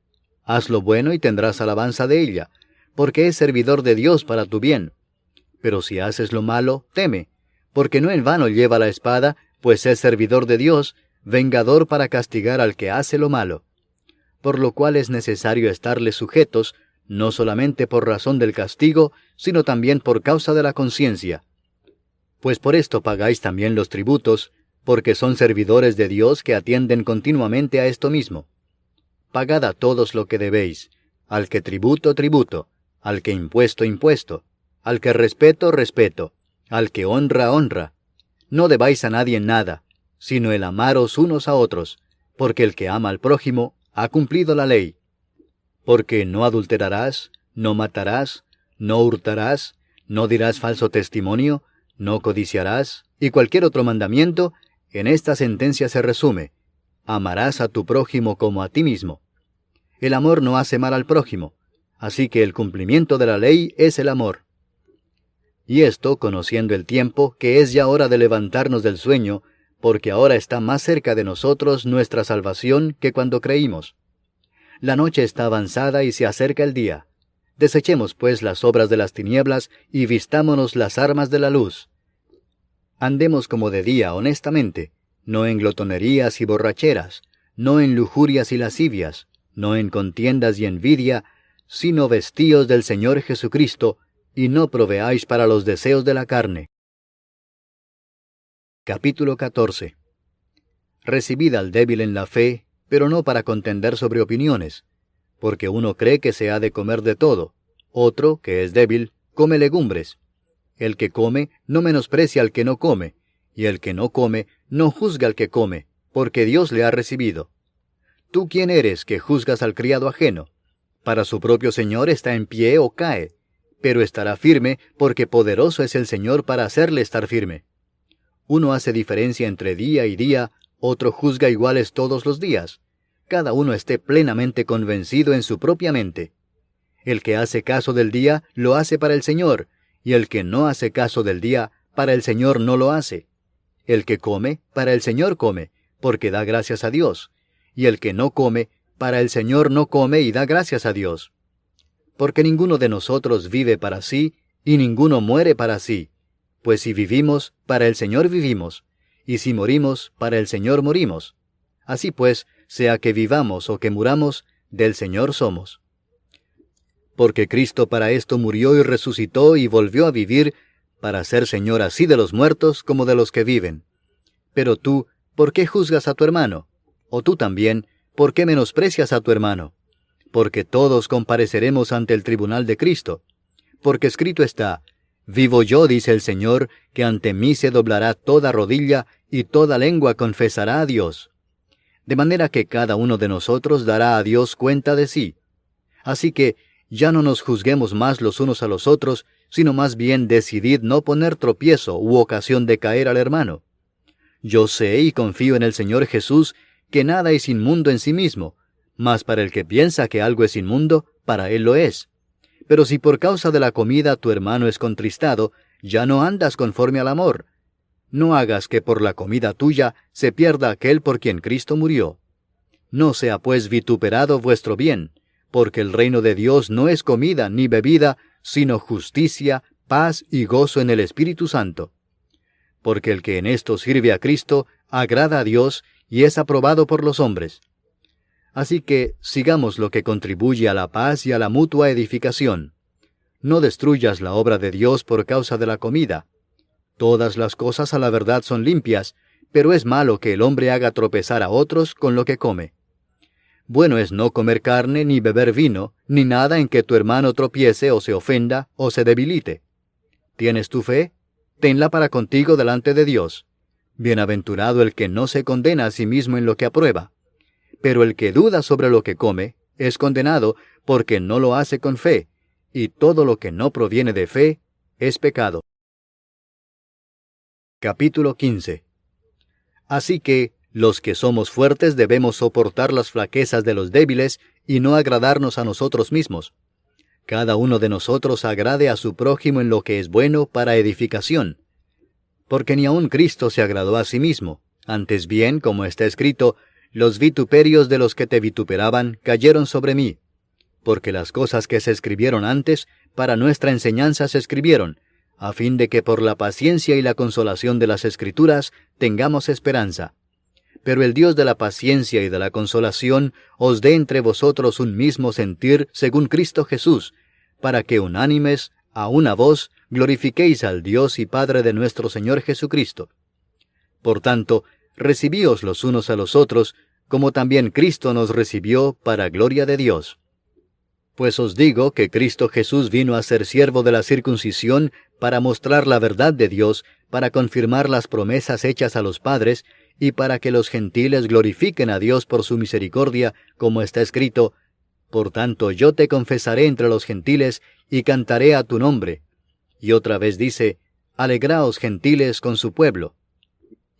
Haz lo bueno y tendrás alabanza de ella, porque es servidor de Dios para tu bien. Pero si haces lo malo, teme, porque no en vano lleva la espada, pues es servidor de Dios, vengador para castigar al que hace lo malo. Por lo cual es necesario estarles sujetos, no solamente por razón del castigo, sino también por causa de la conciencia. Pues por esto pagáis también los tributos, porque son servidores de Dios que atienden continuamente a esto mismo. Pagad a todos lo que debéis, al que tributo, tributo, al que impuesto, impuesto, al que respeto, respeto, al que honra, honra. No debáis a nadie nada, sino el amaros unos a otros, porque el que ama al prójimo ha cumplido la ley. Porque no adulterarás, no matarás, no hurtarás, no dirás falso testimonio, no codiciarás, y cualquier otro mandamiento, en esta sentencia se resume: amarás a tu prójimo como a ti mismo. El amor no hace mal al prójimo, así que el cumplimiento de la ley es el amor. Y esto, conociendo el tiempo, que es ya hora de levantarnos del sueño, porque ahora está más cerca de nosotros nuestra salvación que cuando creímos. La noche está avanzada y se acerca el día. Desechemos pues las obras de las tinieblas y vistámonos las armas de la luz. Andemos como de día honestamente, no en glotonerías y borracheras, no en lujurias y lascivias, no en contiendas y envidia, sino vestíos del Señor Jesucristo, y no proveáis para los deseos de la carne. Capítulo 14. Recibid al débil en la fe, pero no para contender sobre opiniones, porque uno cree que se ha de comer de todo, otro, que es débil, come legumbres. El que come no menosprecia al que no come, y el que no come no juzga al que come, porque Dios le ha recibido. ¿Tú quién eres que juzgas al criado ajeno? Para su propio Señor está en pie o cae, pero estará firme, porque poderoso es el Señor para hacerle estar firme. Uno hace diferencia entre día y día, otro juzga iguales todos los días. Cada uno esté plenamente convencido en su propia mente. El que hace caso del día, lo hace para el Señor, y el que no hace caso del día, para el Señor no lo hace. El que come, para el Señor come, porque da gracias a Dios, y el que no come, para el Señor no come y da gracias a Dios. Porque ninguno de nosotros vive para sí, y ninguno muere para sí. Pues si vivimos, para el Señor vivimos, y si morimos, para el Señor morimos. Así pues, sea que vivamos o que muramos, del Señor somos. Porque Cristo para esto murió y resucitó y volvió a vivir, para ser Señor así de los muertos como de los que viven. Pero tú, ¿por qué juzgas a tu hermano? O tú también, ¿por qué menosprecias a tu hermano? Porque todos compareceremos ante el tribunal de Cristo. Porque escrito está: vivo yo, dice el Señor, que ante mí se doblará toda rodilla y toda lengua confesará a Dios. De manera que cada uno de nosotros dará a Dios cuenta de sí. Así que ya no nos juzguemos más los unos a los otros, sino más bien decidid no poner tropiezo u ocasión de caer al hermano. Yo sé y confío en el Señor Jesús que nada es inmundo en sí mismo, mas para el que piensa que algo es inmundo, para él lo es. Pero si por causa de la comida tu hermano es contristado, ya no andas conforme al amor. No hagas que por la comida tuya se pierda aquel por quien Cristo murió. No sea pues vituperado vuestro bien, porque el reino de Dios no es comida ni bebida, sino justicia, paz y gozo en el Espíritu Santo. Porque el que en esto sirve a Cristo, agrada a Dios y es aprobado por los hombres. Así que sigamos lo que contribuye a la paz y a la mutua edificación. No destruyas la obra de Dios por causa de la comida. Todas las cosas a la verdad son limpias, pero es malo que el hombre haga tropezar a otros con lo que come. Bueno es no comer carne, ni beber vino, ni nada en que tu hermano tropiece o se ofenda o se debilite. ¿Tienes tu fe? Tenla para contigo delante de Dios. Bienaventurado el que no se condena a sí mismo en lo que aprueba. Pero el que duda sobre lo que come, es condenado porque no lo hace con fe, y todo lo que no proviene de fe es pecado. Capítulo 15. Así que, los que somos fuertes debemos soportar las flaquezas de los débiles y no agradarnos a nosotros mismos. Cada uno de nosotros agrade a su prójimo en lo que es bueno para edificación. Porque ni aun Cristo se agradó a sí mismo, antes bien, como está escrito, los vituperios de los que te vituperaban cayeron sobre mí. Porque las cosas que se escribieron antes, para nuestra enseñanza se escribieron, a fin de que por la paciencia y la consolación de las Escrituras tengamos esperanza. Pero el Dios de la paciencia y de la consolación os dé entre vosotros un mismo sentir según Cristo Jesús, para que unánimes, a una voz, glorifiquéis al Dios y Padre de nuestro Señor Jesucristo. Por tanto, recibíos los unos a los otros, como también Cristo nos recibió para gloria de Dios. Pues os digo que Cristo Jesús vino a ser siervo de la circuncisión para mostrar la verdad de Dios, para confirmar las promesas hechas a los padres, y para que los gentiles glorifiquen a Dios por su misericordia, como está escrito: Por tanto yo te confesaré entre los gentiles, y cantaré a tu nombre. Y otra vez dice: Alegraos, gentiles, con su pueblo.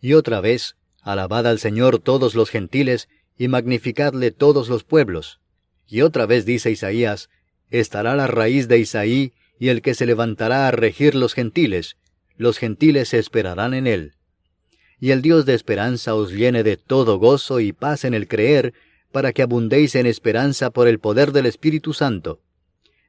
Y otra vez: Alabad al Señor todos los gentiles, y magnificadle todos los pueblos. Y otra vez dice Isaías: Estará la raíz de Isaí, y el que se levantará a regir los gentiles esperarán en él. Y el Dios de esperanza os llene de todo gozo y paz en el creer, para que abundéis en esperanza por el poder del Espíritu Santo.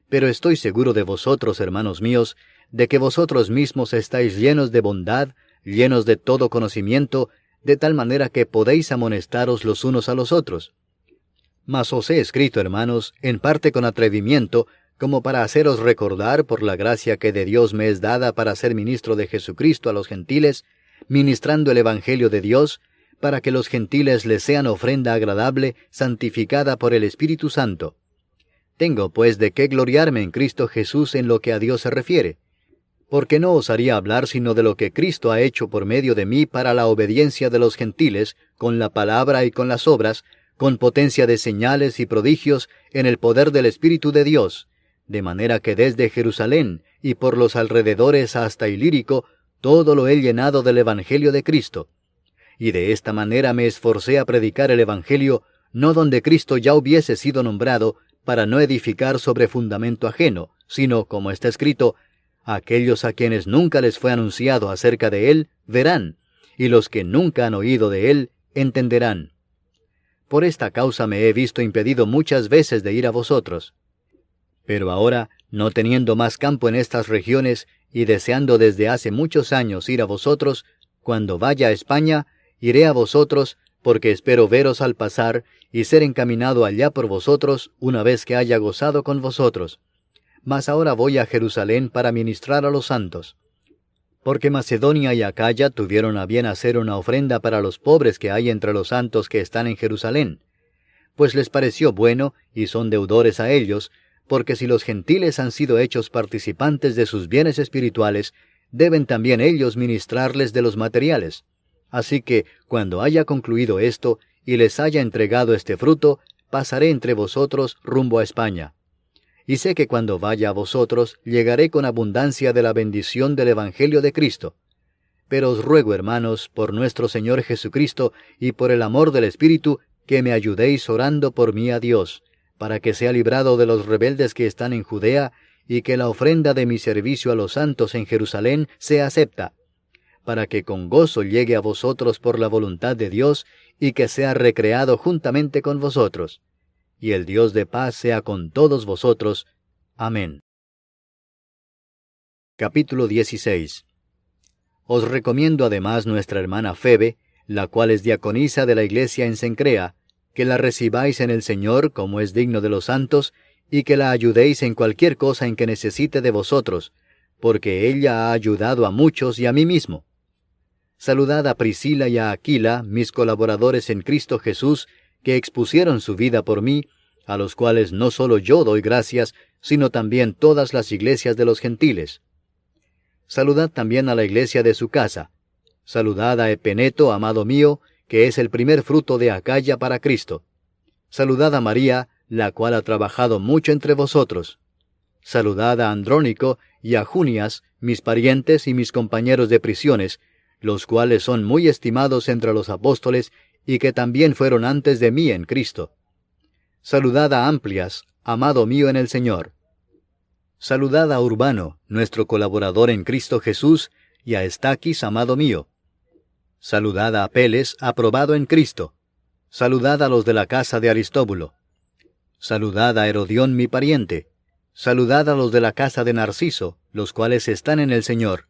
Pero estoy seguro de vosotros, hermanos míos, de que vosotros mismos estáis llenos de bondad, llenos de todo conocimiento, de tal manera que podéis amonestaros los unos a los otros. Mas os he escrito, hermanos, en parte con atrevimiento, como para haceros recordar, por la gracia que de Dios me es dada para ser ministro de Jesucristo a los gentiles, ministrando el Evangelio de Dios, para que los gentiles les sean ofrenda agradable, santificada por el Espíritu Santo. Tengo pues de qué gloriarme en Cristo Jesús en lo que a Dios se refiere, porque no osaría hablar sino de lo que Cristo ha hecho por medio de mí para la obediencia de los gentiles, con la palabra y con las obras, con potencia de señales y prodigios en el poder del Espíritu de Dios, de manera que desde Jerusalén y por los alrededores hasta Ilírico, todo lo he llenado del Evangelio de Cristo. Y de esta manera me esforcé a predicar el Evangelio, no donde Cristo ya hubiese sido nombrado, para no edificar sobre fundamento ajeno, sino, como está escrito: aquellos a quienes nunca les fue anunciado acerca de él, verán, y los que nunca han oído de él, entenderán. Por esta causa me he visto impedido muchas veces de ir a vosotros. Pero ahora, no teniendo más campo en estas regiones, y deseando desde hace muchos años ir a vosotros, cuando vaya a España, iré a vosotros, porque espero veros al pasar, y ser encaminado allá por vosotros, una vez que haya gozado con vosotros. Mas ahora voy a Jerusalén para ministrar a los santos. Porque Macedonia y Acaya tuvieron a bien hacer una ofrenda para los pobres que hay entre los santos que están en Jerusalén. Pues les pareció bueno, y son deudores a ellos, porque si los gentiles han sido hechos participantes de sus bienes espirituales, deben también ellos ministrarles de los materiales. Así que, cuando haya concluido esto, y les haya entregado este fruto, pasaré entre vosotros rumbo a España. Y sé que cuando vaya a vosotros, llegaré con abundancia de la bendición del Evangelio de Cristo. Pero os ruego, hermanos, por nuestro Señor Jesucristo, y por el amor del Espíritu, que me ayudéis orando por mí a Dios, para que sea librado de los rebeldes que están en Judea, y que la ofrenda de mi servicio a los santos en Jerusalén sea acepta, para que con gozo llegue a vosotros por la voluntad de Dios, y que sea recreado juntamente con vosotros. Y el Dios de paz sea con todos vosotros. Amén. Capítulo 16. Os recomiendo además nuestra hermana Febe, la cual es diaconisa de la iglesia en Cencrea, que la recibáis en el Señor como es digno de los santos, y que la ayudéis en cualquier cosa en que necesite de vosotros, porque ella ha ayudado a muchos y a mí mismo. Saludad a Priscila y a Aquila, mis colaboradores en Cristo Jesús, que expusieron su vida por mí, a los cuales no solo yo doy gracias, sino también todas las iglesias de los gentiles. Saludad también a la iglesia de su casa. Saludad a Epeneto, amado mío, que es el primer fruto de Acaya para Cristo. Saludad a María, la cual ha trabajado mucho entre vosotros. Saludad a Andrónico y a Junias, mis parientes y mis compañeros de prisiones, los cuales son muy estimados entre los apóstoles, y que también fueron antes de mí en Cristo. Saludad a Amplias, amado mío en el Señor. Saludad a Urbano, nuestro colaborador en Cristo Jesús, y a Estaquis, amado mío. Saludad a Apeles, aprobado en Cristo. Saludad a los de la casa de Aristóbulo. Saludad a Herodión, mi pariente. Saludad a los de la casa de Narciso, los cuales están en el Señor.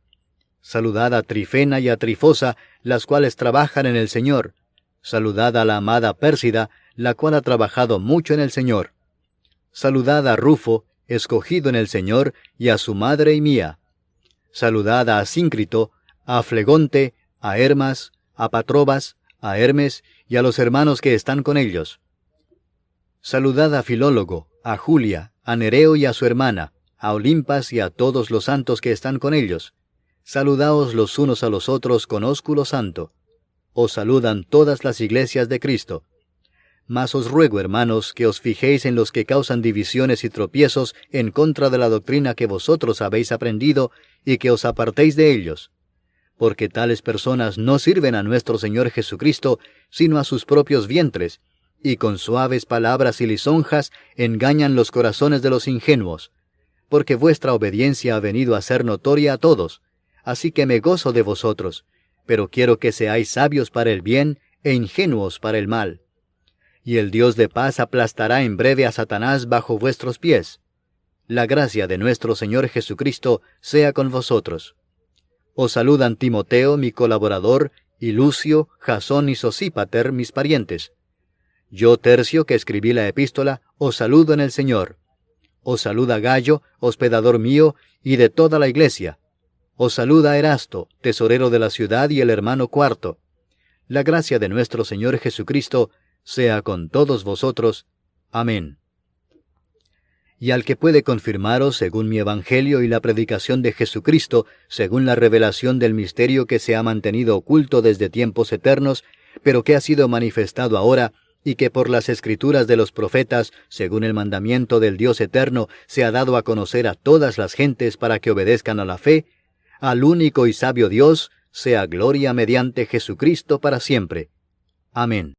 Saludad a Trifena y a Trifosa, las cuales trabajan en el Señor. Saludad a la amada Pérsida, la cual ha trabajado mucho en el Señor. Saludad a Rufo, escogido en el Señor, y a su madre y mía. Saludad a Asíncrito, a Flegonte, a Hermas, a Patrobas, a Hermes, y a los hermanos que están con ellos. Saludad a Filólogo, a Julia, a Nereo y a su hermana, a Olimpas y a todos los santos que están con ellos. Saludaos los unos a los otros con ósculo santo. Os saludan todas las iglesias de Cristo. Mas os ruego, hermanos, que os fijéis en los que causan divisiones y tropiezos en contra de la doctrina que vosotros habéis aprendido, y que os apartéis de ellos. Porque tales personas no sirven a nuestro Señor Jesucristo, sino a sus propios vientres, y con suaves palabras y lisonjas engañan los corazones de los ingenuos. Porque vuestra obediencia ha venido a ser notoria a todos, así que me gozo de vosotros, pero quiero que seáis sabios para el bien e ingenuos para el mal. Y el Dios de paz aplastará en breve a Satanás bajo vuestros pies. La gracia de nuestro Señor Jesucristo sea con vosotros. Os saludan Timoteo, mi colaborador, y Lucio, Jasón y Sosípater, mis parientes. Yo, Tercio, que escribí la epístola, os saludo en el Señor. Os saluda Gayo, hospedador mío, y de toda la iglesia. Os saluda Erasto, tesorero de la ciudad, y el hermano Cuarto. La gracia de nuestro Señor Jesucristo sea con todos vosotros. Amén. Y al que puede confirmaros según mi evangelio y la predicación de Jesucristo, según la revelación del misterio que se ha mantenido oculto desde tiempos eternos, pero que ha sido manifestado ahora, y que por las escrituras de los profetas, según el mandamiento del Dios eterno, se ha dado a conocer a todas las gentes para que obedezcan a la fe, al único y sabio Dios, sea gloria mediante Jesucristo para siempre. Amén.